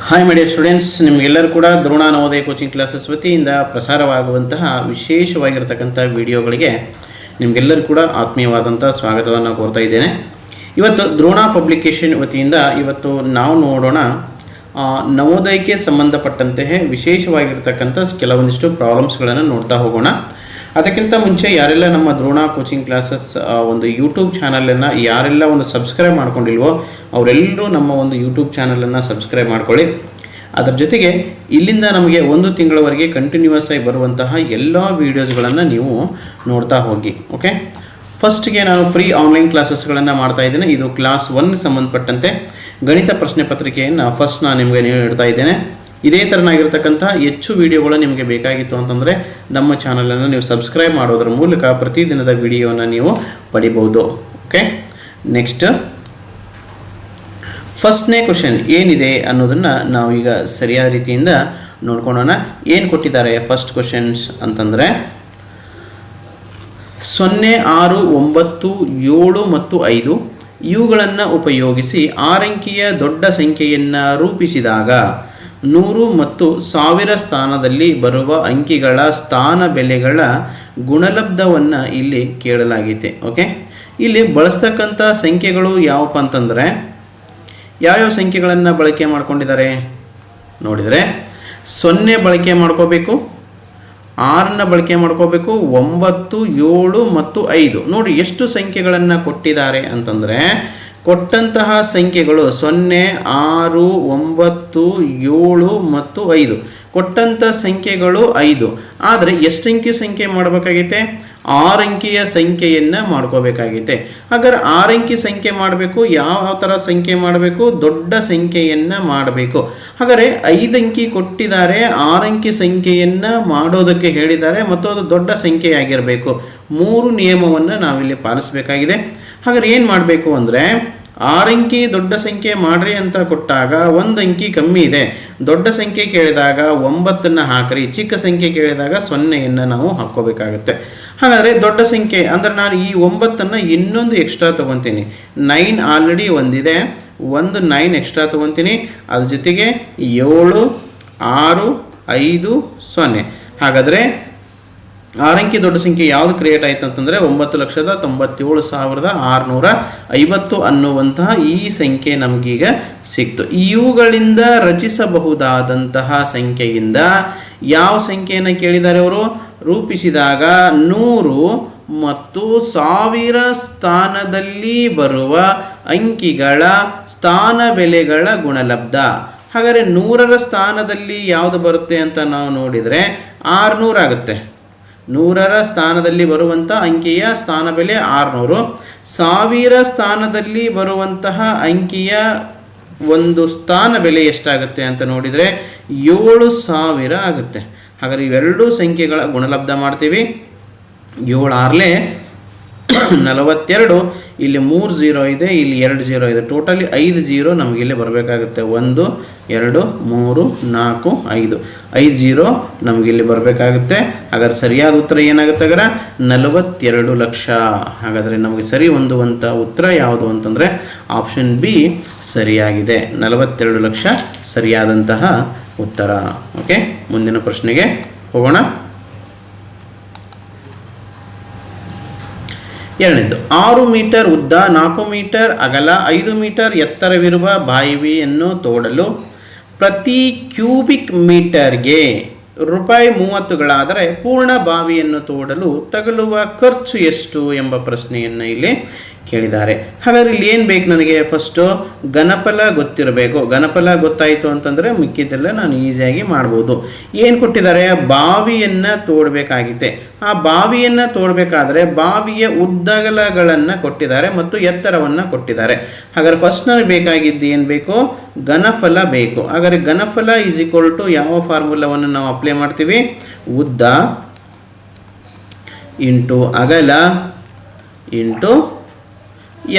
Hi my dear students, ನಿಮಗೆಲ್ಲರೂ ಕೂಡ Drona Navodaya coaching classes ವತಿಯಿಂದ ಪ್ರಸಾರವಾಗುವಂತಹ ವಿಶೇಷವಾಗಿರತಕ್ಕಂಥ ವಿಡಿಯೋಗಳಿಗೆ ನಿಮಗೆಲ್ಲರೂ ಕೂಡ ಆತ್ಮೀಯವಾದಂಥ ಸ್ವಾಗತವನ್ನು ಕೋರ್ತಾ ಇದ್ದೇನೆ. ಇವತ್ತು ದ್ರೋಣ ಪಬ್ಲಿಕೇಶನ್ ವತಿಯಿಂದ ಇವತ್ತು ನಾವು ನೋಡೋಣ ನವೋದಯಕ್ಕೆ ಸಂಬಂಧಪಟ್ಟಂತೆ ವಿಶೇಷವಾಗಿರತಕ್ಕಂಥ ಕೆಲವೊಂದಿಷ್ಟು ಪ್ರಾಬ್ಲಮ್ಸ್ಗಳನ್ನು ನೋಡ್ತಾ ಹೋಗೋಣ. ಅದಕ್ಕಿಂತ ಮುಂಚೆ ಯಾರೆಲ್ಲ ನಮ್ಮ ದ್ರೋಣ ಕೋಚಿಂಗ್ ಕ್ಲಾಸಸ್ ಒಂದು ಯೂಟ್ಯೂಬ್ ಚಾನಲನ್ನು ಯಾರೆಲ್ಲ ಒಂದು ಸಬ್ಸ್ಕ್ರೈಬ್ ಮಾಡ್ಕೊಂಡಿಲ್ವೋ ಅವರೆಲ್ಲರೂ ನಮ್ಮ ಒಂದು ಯೂಟ್ಯೂಬ್ ಚಾನಲನ್ನು ಸಬ್ಸ್ಕ್ರೈಬ್ ಮಾಡ್ಕೊಳ್ಳಿ. ಅದರ ಜೊತೆಗೆ ಇಲ್ಲಿಂದ ನಮಗೆ ಒಂದು ತಿಂಗಳವರೆಗೆ ಕಂಟಿನ್ಯೂಯಸ್ ಆಗಿ ಬರುವಂತಹ ಎಲ್ಲ ವೀಡಿಯೋಸ್ಗಳನ್ನು ನೀವು ನೋಡ್ತಾ ಹೋಗಿ. ಓಕೆ, ಫಸ್ಟ್ಗೆ ನಾನು ಫ್ರೀ ಆನ್ಲೈನ್ ಕ್ಲಾಸಸ್ಗಳನ್ನು ಮಾಡ್ತಾ ಇದ್ದೇನೆ. ಇದು ಕ್ಲಾಸ್ 1 ಸಂಬಂಧಪಟ್ಟಂತೆ ಗಣಿತ ಪ್ರಶ್ನೆ ಪತ್ರಿಕೆಯನ್ನು ಫಸ್ಟ್ ನಾನು ನಿಮಗೆ ನೀಡ್ತಾ ಇದ್ದೇನೆ. ಇದೇ ಥರನಾಗಿರ್ತಕ್ಕಂಥ ಹೆಚ್ಚು ವಿಡಿಯೋಗಳು ನಿಮಗೆ ಬೇಕಾಗಿತ್ತು ಅಂತಂದರೆ ನಮ್ಮ ಚಾನಲನ್ನು ನೀವು ಸಬ್ಸ್ಕ್ರೈಬ್ ಮಾಡೋದ್ರ ಮೂಲಕ ಪ್ರತಿದಿನದ ವಿಡಿಯೋನ ನೀವು ಪಡಿಬೋದು. ಓಕೆ, ನೆಕ್ಸ್ಟ್ ಫಸ್ಟ್ನೇ ಕ್ವಶನ್ ಏನಿದೆ ಅನ್ನೋದನ್ನು ನಾವೀಗ ಸರಿಯಾದ ರೀತಿಯಿಂದ ನೋಡ್ಕೊಳ್ಳೋಣ. ಏನು ಕೊಟ್ಟಿದ್ದಾರೆ ಫಸ್ಟ್ ಕ್ವಶನ್ಸ್ ಅಂತಂದರೆ 0, 6, 9, 7 ಮತ್ತು 5 ಇವುಗಳನ್ನು ಉಪಯೋಗಿಸಿ 6 ಅಂಕಿಯ ದೊಡ್ಡ ಸಂಖ್ಯೆಯನ್ನು ರೂಪಿಸಿದಾಗ 100 ಮತ್ತು 1000 ಸ್ಥಾನದಲ್ಲಿ ಬರುವ ಅಂಕಿಗಳ ಸ್ಥಾನ ಬೆಲೆಗಳ ಗುಣಲಬ್ಧವನ್ನು ಇಲ್ಲಿ ಕೇಳಲಾಗಿದೆ. ಓಕೆ, ಇಲ್ಲಿ ಬಳಸ್ತಕ್ಕಂಥ ಸಂಖ್ಯೆಗಳು ಯಾವಪ್ಪ ಅಂತಂದರೆ ಯಾವ್ಯಾವ ಸಂಖ್ಯೆಗಳನ್ನು ಬಳಕೆ ಮಾಡ್ಕೊಂಡಿದ್ದಾರೆ ನೋಡಿದರೆ 0 ಬಳಕೆ ಮಾಡ್ಕೋಬೇಕು, 6ನ್ನು ಬಳಕೆ ಮಾಡ್ಕೋಬೇಕು, 9, 7 ಮತ್ತು 5 ನೋಡಿ ಎಷ್ಟು ಸಂಖ್ಯೆಗಳನ್ನು ಕೊಟ್ಟಿದ್ದಾರೆ ಅಂತಂದರೆ ಕೊಟ್ಟಂತಹ ಸಂಖ್ಯೆಗಳು 0, 6, 9, 7 ಮತ್ತು 5 ಕೊಟ್ಟಂಥ ಸಂಖ್ಯೆಗಳು 5. ಆದರೆ ಎಷ್ಟು ಅಂಕಿ ಸಂಖ್ಯೆ ಮಾಡಬೇಕಾಗೈತೆ? 6 ಅಂಕಿಯ ಸಂಖ್ಯೆಯನ್ನು ಮಾಡ್ಕೋಬೇಕಾಗೈತೆ. ಹಾಗಾದ್ರೆ 6 ಅಂಕಿ ಸಂಖ್ಯೆ ಮಾಡಬೇಕು. ಯಾವ ಥರ ಸಂಖ್ಯೆ ಮಾಡಬೇಕು? ದೊಡ್ಡ ಸಂಖ್ಯೆಯನ್ನು ಮಾಡಬೇಕು. ಹಾಗಾದರೆ 5 ಅಂಕಿ ಕೊಟ್ಟಿದ್ದಾರೆ, 6 ಅಂಕಿ ಸಂಖ್ಯೆಯನ್ನು ಮಾಡೋದಕ್ಕೆ ಹೇಳಿದ್ದಾರೆ ಮತ್ತು ಅದು ದೊಡ್ಡ ಸಂಖ್ಯೆಯಾಗಿರಬೇಕು. 3 ನಿಯಮವನ್ನು ನಾವಿಲ್ಲಿ ಪಾಲಿಸಬೇಕಾಗಿದೆ. ಹಾಗಾದ್ರೆ ಏನು ಮಾಡಬೇಕು ಅಂದರೆ 6 ಅಂಕಿ ದೊಡ್ಡ ಸಂಖ್ಯೆ ಮಾಡ್ರಿ ಅಂತ ಕೊಟ್ಟಾಗ 1 ಅಂಕಿ ಕಮ್ಮಿ ಇದೆ. ದೊಡ್ಡ ಸಂಖ್ಯೆ ಕೇಳಿದಾಗ 9ನ್ನು ಹಾಕ್ರಿ, ಚಿಕ್ಕ ಸಂಖ್ಯೆ ಕೇಳಿದಾಗ 0ಯನ್ನು ನಾವು ಹಾಕ್ಕೋಬೇಕಾಗುತ್ತೆ. ಹಾಗಾದರೆ ದೊಡ್ಡ ಸಂಖ್ಯೆ ಅಂದರೆ ನಾನು ಈ 9ನ್ನು ಇನ್ನೊಂದು ಎಕ್ಸ್ಟ್ರಾ ತೊಗೊತೀನಿ. 9 ಆಲ್ರೆಡಿ ಒಂದಿದೆ, ಒಂದು 9 ಎಕ್ಸ್ಟ್ರಾ ತೊಗೊತೀನಿ. ಅದ್ರ ಜೊತೆಗೆ 7, 6, 5, 0. ಹಾಗಾದರೆ 6 ಅಂಕಿ ದೊಡ್ಡ ಸಂಖ್ಯೆ ಯಾವುದು ಕ್ರಿಯೇಟ್ ಆಯಿತು ಅಂತಂದರೆ 9,97,650 ಅನ್ನುವಂತಹ ಈ ಸಂಖ್ಯೆ ನಮಗೀಗ ಸಿಕ್ತು. ಇವುಗಳಿಂದ ರಚಿಸಬಹುದಾದಂತಹ ಸಂಖ್ಯೆಯಿಂದ ಯಾವ ಸಂಖ್ಯೆಯನ್ನು ಕೇಳಿದ್ದಾರೆ ಅವರು? ರೂಪಿಸಿದಾಗ 100 ಮತ್ತು 1000 ಸ್ಥಾನದಲ್ಲಿ ಬರುವ ಅಂಕಿಗಳ ಸ್ಥಾನ ಬೆಲೆಗಳ ಗುಣಲಬ್ಧ. ಹಾಗಾದರೆ 100ರ ಸ್ಥಾನದಲ್ಲಿ ಯಾವುದು ಬರುತ್ತೆ ಅಂತ ನಾವು ನೋಡಿದರೆ 600 ಆಗುತ್ತೆ. 100ರ ಸ್ಥಾನದಲ್ಲಿ ಬರುವಂಥ ಅಂಕಿಯ ಸ್ಥಾನ ಬೆಲೆ 600. 1000 ಸ್ಥಾನದಲ್ಲಿ ಬರುವಂತಹ ಅಂಕಿಯ ಒಂದು ಸ್ಥಾನ ಬೆಲೆ ಎಷ್ಟಾಗುತ್ತೆ ಅಂತ ನೋಡಿದರೆ 7000 ಆಗುತ್ತೆ. ಹಾಗಾದರೆ ಇವೆರಡೂ ಸಂಖ್ಯೆಗಳ ಗುಣಲಬ್ಧ ಮಾಡ್ತೀವಿ. 7 6 42, ಇಲ್ಲಿ 3 0 ಇದೆ, ಇಲ್ಲಿ 2 0 ಇದೆ. ಟೋಟಲಿ 5 0 ನಮಗಿಲ್ಲಿ ಬರಬೇಕಾಗುತ್ತೆ. 1 2 3 4 5 5 0 ನಮಗಿಲ್ಲಿ ಬರಬೇಕಾಗುತ್ತೆ. ಹಾಗಾದ್ರೆ ಸರಿಯಾದ ಉತ್ತರ ಏನಾಗುತ್ತೆ? ಹಾಗಾದ್ರೆ 42 ಲಕ್ಷ. ಹಾಗಾದರೆ ನಮಗೆ ಸರಿ ಹೊಂದುವಂಥ ಉತ್ತರ ಯಾವುದು ಅಂತಂದರೆ ಆಪ್ಷನ್ ಬಿ ಸರಿಯಾಗಿದೆ. 42 ಲಕ್ಷ ಸರಿಯಾದಂತಹ ಉತ್ತರ. ಓಕೆ, ಮುಂದಿನ ಪ್ರಶ್ನೆಗೆ ಹೋಗೋಣ. ಎರಡನೇದು 6 ಮೀಟರ್ ಉದ್ದ, 4 ಮೀಟರ್ ಅಗಲ, 5 ಮೀಟರ್ ಎತ್ತರವಿರುವ ಬಾವಿಯನ್ನು ತೋಡಲು ಪ್ರತಿ ಕ್ಯೂಬಿಕ್ ಮೀಟರ್ಗೆ ₹30 ಪೂರ್ಣ ಬಾವಿಯನ್ನು ತೋಡಲು ತಗಲುವ ಖರ್ಚು ಎಷ್ಟು ಎಂಬ ಪ್ರಶ್ನೆಯನ್ನು ಇಲ್ಲಿ ಕೇಳಿದ್ದಾರೆ. ಹಾಗಾದ್ರೆ ಇಲ್ಲಿ ಏನು ಬೇಕು ನನಗೆ? ಫಸ್ಟು ಘನಫಲ ಗೊತ್ತಿರಬೇಕು. ಘನಫಲ ಗೊತ್ತಾಯಿತು ಅಂತಂದರೆ ಮಿಕ್ಕಿದ್ದೆಲ್ಲ ನಾನು ಈಸಿಯಾಗಿ ಮಾಡ್ಬೋದು. ಏನು ಕೊಟ್ಟಿದ್ದಾರೆ? ಬಾವಿಯನ್ನು ತೋಡಬೇಕಾಗಿದೆ. ಆ ಬಾವಿಯನ್ನು ತೋಡಬೇಕಾದ್ರೆ ಬಾವಿಯ ಉದ್ದಗಲಗಳನ್ನು ಕೊಟ್ಟಿದ್ದಾರೆ ಮತ್ತು ಎತ್ತರವನ್ನು ಕೊಟ್ಟಿದ್ದಾರೆ. ಹಾಗಾದ್ರೆ ಫಸ್ಟ್ ನನಗೆ ಬೇಕಾಗಿದ್ದು ಏನು ಬೇಕು? ಘನಫಲ ಬೇಕು. ಹಾಗಾದರೆ ಘನಫಲ ಈಸ್ ಈಕ್ವಲ್ ಟು ಯಾವ ಫಾರ್ಮುಲಾವನ್ನು ನಾವು ಅಪ್ಲೈ ಮಾಡ್ತೀವಿ? ಉದ್ದ ಇಂಟು ಅಗಲ ಇಂಟು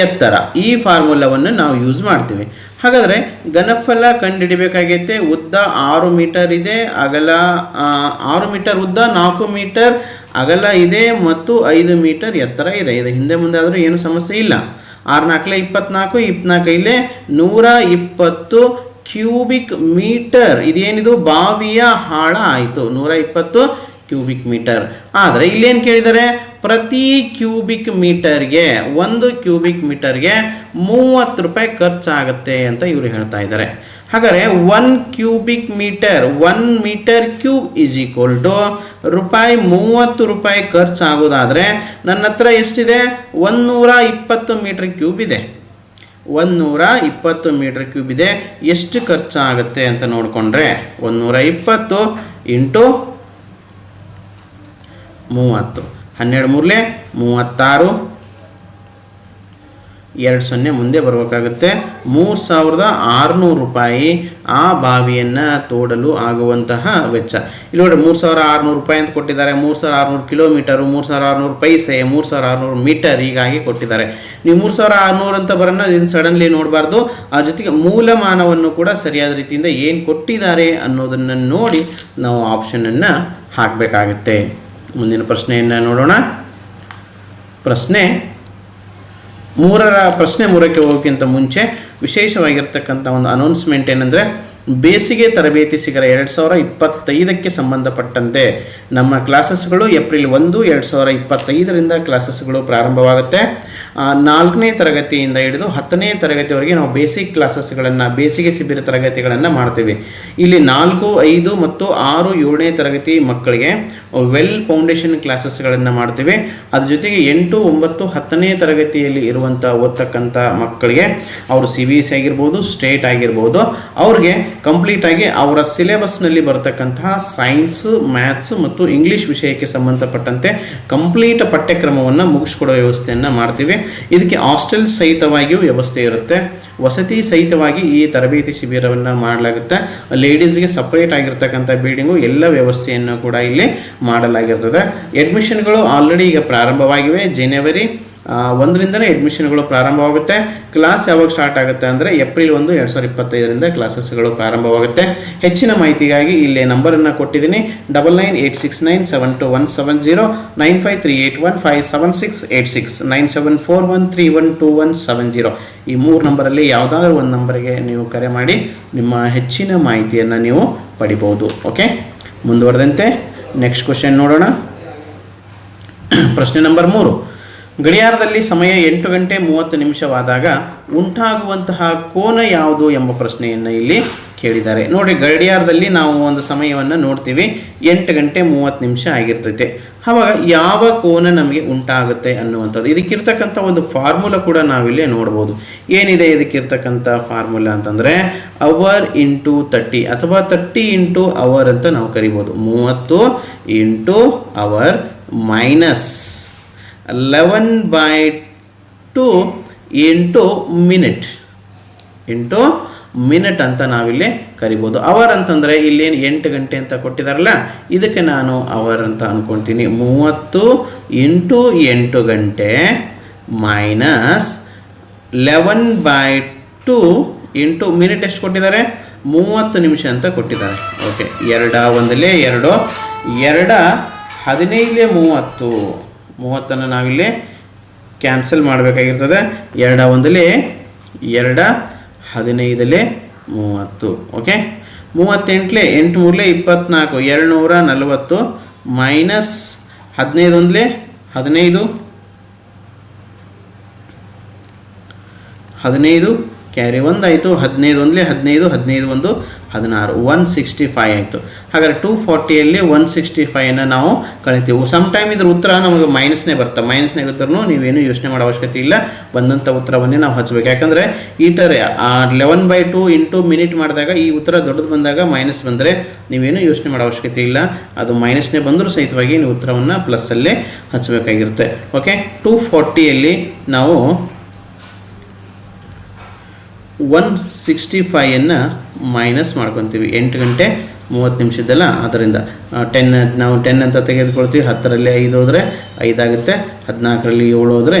ಎತ್ತರ. ಈ ಫಾರ್ಮುಲಾವನ್ನು ನಾವು ಯೂಸ್ ಮಾಡ್ತೀವಿ. ಹಾಗಾದರೆ ಘನಫಲ ಕಂಡುಹಿಡಿಬೇಕಾಗೈತೆ. ಉದ್ದ 6 ಮೀಟರ್ ಇದೆ, ಅಗಲ 6 ಮೀಟರ್ ಉದ್ದ, 4 ಮೀಟರ್ ಅಗಲ ಇದೆ ಮತ್ತು 5 ಮೀಟರ್ ಎತ್ತರ ಇದೆ. ಇದು ಹಿಂದೆ ಮುಂದೆ ಆದರೂ ಏನು ಸಮಸ್ಯೆ ಇಲ್ಲ. 6 4 24, 24 120 ಕ್ಯೂಬಿಕ್ ಮೀಟರ್. ಇದೇನಿದು ಬಾವಿಯ ಆಳ ಆಯಿತು 120 ಕ್ಯೂಬಿಕ್ ಮೀಟರ್. ಆದರೆ ಇಲ್ಲೇನು ಕೇಳಿದರೆ ಪ್ರತಿ ಕ್ಯೂಬಿಕ್ ಮೀಟರ್ಗೆ 1 ಕ್ಯೂಬಿಕ್ ಮೀಟರ್ಗೆ 30 ರೂಪಾಯಿ ಖರ್ಚಾಗುತ್ತೆ ಅಂತ ಇವರು ಹೇಳ್ತಾ ಇದ್ದಾರೆ. ಹಾಗಾದರೆ 1 cubic meter 1 meter cube is equal to ರೂಪಾಯಿ 30 ರೂಪಾಯಿ ಖರ್ಚಾಗೋದಾದರೆ ನನ್ನ ಹತ್ರ ಎಷ್ಟಿದೆ 120 ಮೀಟರ್ ಕ್ಯೂಬ್ ಇದೆ. 120 ಮೀಟರ್ ಕ್ಯೂಬ್ ಇದೆ. ಎಷ್ಟು ಖರ್ಚಾಗುತ್ತೆ ಅಂತ ನೋಡಿಕೊಂಡ್ರೆ 120 ಇಂಟು 30 12 ಮೂರಲೆ 36 20 ಮುಂದೆ ಬರಬೇಕಾಗುತ್ತೆ. 3600 ರೂಪಾಯಿ ಆ ಬಾವಿಯನ್ನು ತೋಡಲು ಆಗುವಂತಹ ವೆಚ್ಚ. ಇಲ್ಲಿ ನೋಡಿ 3600 ರೂಪಾಯಿ ಅಂತ ಕೊಟ್ಟಿದ್ದಾರೆ. 3600 ಕಿಲೋಮೀಟರು, 3600 ಪೈಸೆ, 3600 ಮೀಟರ್ ಹೀಗಾಗಿ ಕೊಟ್ಟಿದ್ದಾರೆ. ನೀವು 3600 ಅಂತ ಬರೋಣ ಇದನ್ನು ಸಡನ್ಲಿ ನೋಡಬಾರ್ದು. ಆ ಜೊತೆಗೆ ಮೂಲಮಾನವನ್ನು ಕೂಡ ಸರಿಯಾದ ರೀತಿಯಿಂದ ಏನು ಕೊಟ್ಟಿದ್ದಾರೆ ಅನ್ನೋದನ್ನು ನೋಡಿ ನಾವು ಆಪ್ಷನನ್ನು ಹಾಕಬೇಕಾಗುತ್ತೆ. ಮುಂದಿನ ಪ್ರಶ್ನೆಯನ್ನು ನೋಡೋಣ. ಪ್ರಶ್ನೆ 3ಕ್ಕೆ ಹೋಗೋಕ್ಕಿಂತ ಮುಂಚೆ ವಿಶೇಷವಾಗಿರ್ತಕ್ಕಂಥ ಒಂದು ಅನೌನ್ಸ್ಮೆಂಟ್ ಏನಂದರೆ, ಬೇಸಿಗೆ ತರಬೇತಿ ಶಿಬಿರ 2025ಕ್ಕೆ ಸಂಬಂಧಪಟ್ಟಂತೆ ನಮ್ಮ ಕ್ಲಾಸಸ್ಗಳು ಏಪ್ರಿಲ್ 1, 2025ರಿಂದ ಕ್ಲಾಸಸ್ಗಳು ಪ್ರಾರಂಭವಾಗುತ್ತೆ. 4ನೇ ತರಗತಿಯಿಂದ ಹಿಡಿದು 10ನೇ ತರಗತಿವರೆಗೆ ನಾವು ಬೇಸಿಕ್ ಕ್ಲಾಸಸ್ಗಳನ್ನು, ಬೇಸಿಗೆ ಶಿಬಿರ ತರಗತಿಗಳನ್ನು ಮಾಡ್ತೀವಿ. ಇಲ್ಲಿ 4, 5 ಮತ್ತು 6, 7ನೇ ತರಗತಿ ಮಕ್ಕಳಿಗೆ ವೆಲ್ ಫೌಂಡೇಶನ್ ಕ್ಲಾಸಸ್ಗಳನ್ನು ಮಾಡ್ತೀವಿ. ಅದ್ರ ಜೊತೆಗೆ 8, 9, 10ನೇ ತರಗತಿಯಲ್ಲಿ ಇರುವಂಥ ಓದ್ತಕ್ಕಂಥ ಮಕ್ಕಳಿಗೆ ಅವರು CBSE ಆಗಿರ್ಬೋದು, ಸ್ಟೇಟ್ ಆಗಿರ್ಬೋದು, ಅವ್ರಿಗೆ ಕಂಪ್ಲೀಟಾಗಿ ಅವರ ಸಿಲೆಬಸ್ನಲ್ಲಿ ಬರತಕ್ಕಂತಹ ಸೈನ್ಸು, ಮ್ಯಾಥ್ಸು ಮತ್ತು ಇಂಗ್ಲೀಷ್ ವಿಷಯಕ್ಕೆ ಸಂಬಂಧಪಟ್ಟಂತೆ ಕಂಪ್ಲೀಟ್ ಪಠ್ಯಕ್ರಮವನ್ನು ಮುಗಿಸ್ಕೊಡೋ ವ್ಯವಸ್ಥೆಯನ್ನು ಮಾಡ್ತೀವಿ. ಇದಕ್ಕೆ ಹಾಸ್ಟೆಲ್ ಸಹಿತವಾಗಿಯೂ ವ್ಯವಸ್ಥೆ ಇರುತ್ತೆ. ವಸತಿ ಸಹಿತವಾಗಿ ಈ ತರಬೇತಿ ಶಿಬಿರವನ್ನು ಮಾಡಲಾಗುತ್ತೆ. ಲೇಡೀಸ್ಗೆ ಸಪ್ರೇಟ್ ಆಗಿರ್ತಕ್ಕಂಥ ಬಿಲ್ಡಿಂಗು ಎಲ್ಲ ವ್ಯವಸ್ಥೆಯನ್ನು ಕೂಡ ಇಲ್ಲಿ ಮಾಡಲಾಗಿರ್ತದೆ. ಅಡ್ಮಿಷನ್ಗಳು ಆಲ್ರೆಡಿ ಈಗ ಪ್ರಾರಂಭವಾಗಿವೆ. ಜನವರಿ 1ರಿಂದನೇ ಅಡ್ಮಿಷನ್ಗಳು ಪ್ರಾರಂಭವಾಗುತ್ತೆ. ಕ್ಲಾಸ್ ಯಾವಾಗ ಸ್ಟಾರ್ಟ್ ಆಗುತ್ತೆ ಅಂದರೆ ಏಪ್ರಿಲ್ 1, 2025ರಿಂದ ಕ್ಲಾಸಸ್ಗಳು ಪ್ರಾರಂಭವಾಗುತ್ತೆ. ಹೆಚ್ಚಿನ ಮಾಹಿತಿಗಾಗಿ ಇಲ್ಲೇ ನಂಬರನ್ನು ಕೊಟ್ಟಿದ್ದೀನಿ. 9986972170, 9538157686, 9741312170. ಈ 3 ನಂಬರಲ್ಲಿ ಯಾವುದಾದ್ರೂ ಒಂದು ನಂಬರಿಗೆ ನೀವು ಕರೆ ಮಾಡಿ ನಿಮ್ಮ ಹೆಚ್ಚಿನ ಮಾಹಿತಿಯನ್ನು ನೀವು ಪಡಿಬೋದು. ಓಕೆ, ಮುಂದುವರೆದಂತೆ ನೆಕ್ಸ್ಟ್ ಕ್ವಶನ್ ನೋಡೋಣ. ಪ್ರಶ್ನೆ ನಂಬರ್ 3. ಗಡಿಯಾರದಲ್ಲಿ ಸಮಯ 8:30 ಉಂಟಾಗುವಂತಹ ಕೋನ ಯಾವುದು ಎಂಬ ಪ್ರಶ್ನೆಯನ್ನು ಇಲ್ಲಿ ಕೇಳಿದ್ದಾರೆ. ನೋಡಿ, ಗಡಿಯಾರದಲ್ಲಿ ನಾವು ಒಂದು ಸಮಯವನ್ನು ನೋಡ್ತೀವಿ, 8:30 ಆಗಿರ್ತೈತೆ. ಆವಾಗ ಯಾವ ಕೋನ ನಮಗೆ ಉಂಟಾಗುತ್ತೆ ಅನ್ನುವಂಥದ್ದು. ಇದಕ್ಕಿರ್ತಕ್ಕಂಥ ಒಂದು ಫಾರ್ಮುಲಾ ಕೂಡ ನಾವಿಲ್ಲಿ ನೋಡ್ಬೋದು. ಏನಿದೆ ಇದಕ್ಕಿರ್ತಕ್ಕಂಥ ಫಾರ್ಮುಲಾ ಅಂತಂದರೆ ಅವರ್ ಇಂಟು 30 ಅಥವಾ 30 ಇಂಟು ಅವರ್ ಅಂತ ನಾವು ಕರಿಬೋದು. 30 into hour minus 11/2 into minute ಅಂತ ನಾವಿಲ್ಲಿ ಕರಿಬೋದು. ಅವರ್ ಅಂತಂದರೆ ಇಲ್ಲೇನು 8 ಗಂಟೆ ಅಂತ ಕೊಟ್ಟಿದಾರಲ್ಲ, ಇದಕ್ಕೆ ನಾನು ಅವರ್ ಅಂತ ಅಂದ್ಕೊಳ್ತೀನಿ. 30 ಇಂಟು 8 ಗಂಟೆ ಮೈನಸ್ 11/2 ಇಂಟು ಮಿನಿಟ್ ಎಷ್ಟು ಕೊಟ್ಟಿದ್ದಾರೆ, 30 ನಿಮಿಷ ಅಂತ ಕೊಟ್ಟಿದ್ದಾರೆ. ಓಕೆ, 2 1 2 2 15 30 ನಾವಿಲ್ಲಿ ಕ್ಯಾನ್ಸಲ್ ಮಾಡಬೇಕಾಗಿರ್ತದೆ. 2 1 2 15 30. ಓಕೆ, 38 8 3 24 240 ಮೈನಸ್ 15 1 15 15 ಕ್ಯಾರಿ 1 ಆಯಿತು. 15 1 15 15 1 16 165 ಆಯಿತು. ಹಾಗಾದರೆ 240ಯಲ್ಲಿ 165 ನಾವು ಕಳಿತೀವಿ. ಸಮ್ಟೈಮ್ ಇದ್ರ ಉತ್ತರ ನಮಗೆ ಮೈನಸ್ನೇ ಬರ್ತವೆ. ಮೈನಸ್ನೇ ಉತ್ತರನೂ ನೀವೇನು ಯೋಚನೆ ಮಾಡೋ ಅವಶ್ಯಕತೆ ಇಲ್ಲ, ಬಂದಂಥ ಉತ್ತರವನ್ನೇ ನಾವು ಹಚ್ಚಬೇಕು. ಯಾಕಂದರೆ ಈ ಥರ 11/2 ಇಂಟು ಮಿನಿಟ್ ಮಾಡಿದಾಗ ಈ ಉತ್ತರ ದೊಡ್ಡದು ಬಂದಾಗ ಮೈನಸ್ ಬಂದರೆ ನೀವೇನು ಯೋಚನೆ ಮಾಡೋ ಅವಶ್ಯಕತೆ ಇಲ್ಲ. ಅದು ಮೈನಸ್ನೇ ಬಂದರೂ ಸಹಿತವಾಗಿ ನೀವು ಉತ್ತರವನ್ನು ಪ್ಲಸ್ಸಲ್ಲೇ ಹಚ್ಚಬೇಕಾಗಿರುತ್ತೆ. ಓಕೆ, 240ಯಲ್ಲಿ ನಾವು 165 ಮೈನಸ್ ಮಾಡ್ಕೊತೀವಿ. 8:30 ಅದರಿಂದ 10 ನಾವು 10 ಅಂತ ತೆಗೆದುಕೊಳ್ತೀವಿ. 10ರಲ್ಲಿ 5 ಹೋದರೆ 5 ಆಗುತ್ತೆ, 14ರಲ್ಲಿ 7 ಹೋದರೆ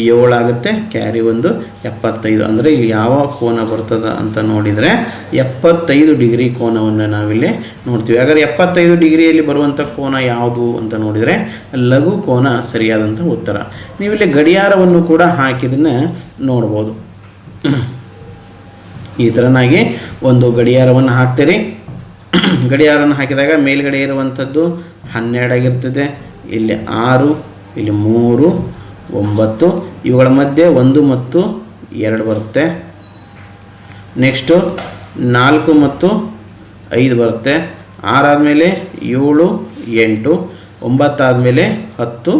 7 ಆಗುತ್ತೆ, ಕ್ಯಾರಿ 1 75. ಅಂದರೆ ಇಲ್ಲಿ ಯಾವ ಕೋನ ಬರ್ತದೆ ಅಂತ ನೋಡಿದರೆ 75 ಡಿಗ್ರಿ ಕೋನವನ್ನು ನಾವಿಲ್ಲಿ ನೋಡ್ತೀವಿ. ಹಾಗಾದರೆ 75 ಡಿಗ್ರಿಯಲ್ಲಿ ಬರುವಂಥ ಕೋನ ಯಾವುದು ಅಂತ ನೋಡಿದರೆ ಲಘು ಕೋನ ಸರಿಯಾದಂಥ ಉತ್ತರ. ನೀವಿಲ್ಲಿ ಗಡಿಯಾರವನ್ನು ಕೂಡ ಹಾಕಿದ್ದನ್ನು ನೋಡ್ಬೋದು. ಈ ಥರನಾಗಿ ಒಂದು ಗಡಿಯಾರವನ್ನು ಹಾಕ್ತೀರಿ. ಗಡಿಯಾರವನ್ನು ಹಾಕಿದಾಗ ಮೇಲ್ಗಡೆ ಇರುವಂಥದ್ದು 12 ಆಗಿರ್ತದೆ, ಇಲ್ಲಿ 6, ಇಲ್ಲಿ 3, 9, ಇವುಗಳ ಮಧ್ಯೆ 1 ಮತ್ತು 2 ಬರುತ್ತೆ. ನೆಕ್ಸ್ಟು 4 ಮತ್ತು 5 ಬರುತ್ತೆ. 6 ಆದಮೇಲೆ 7, 8, 9 ಆದಮೇಲೆ 10,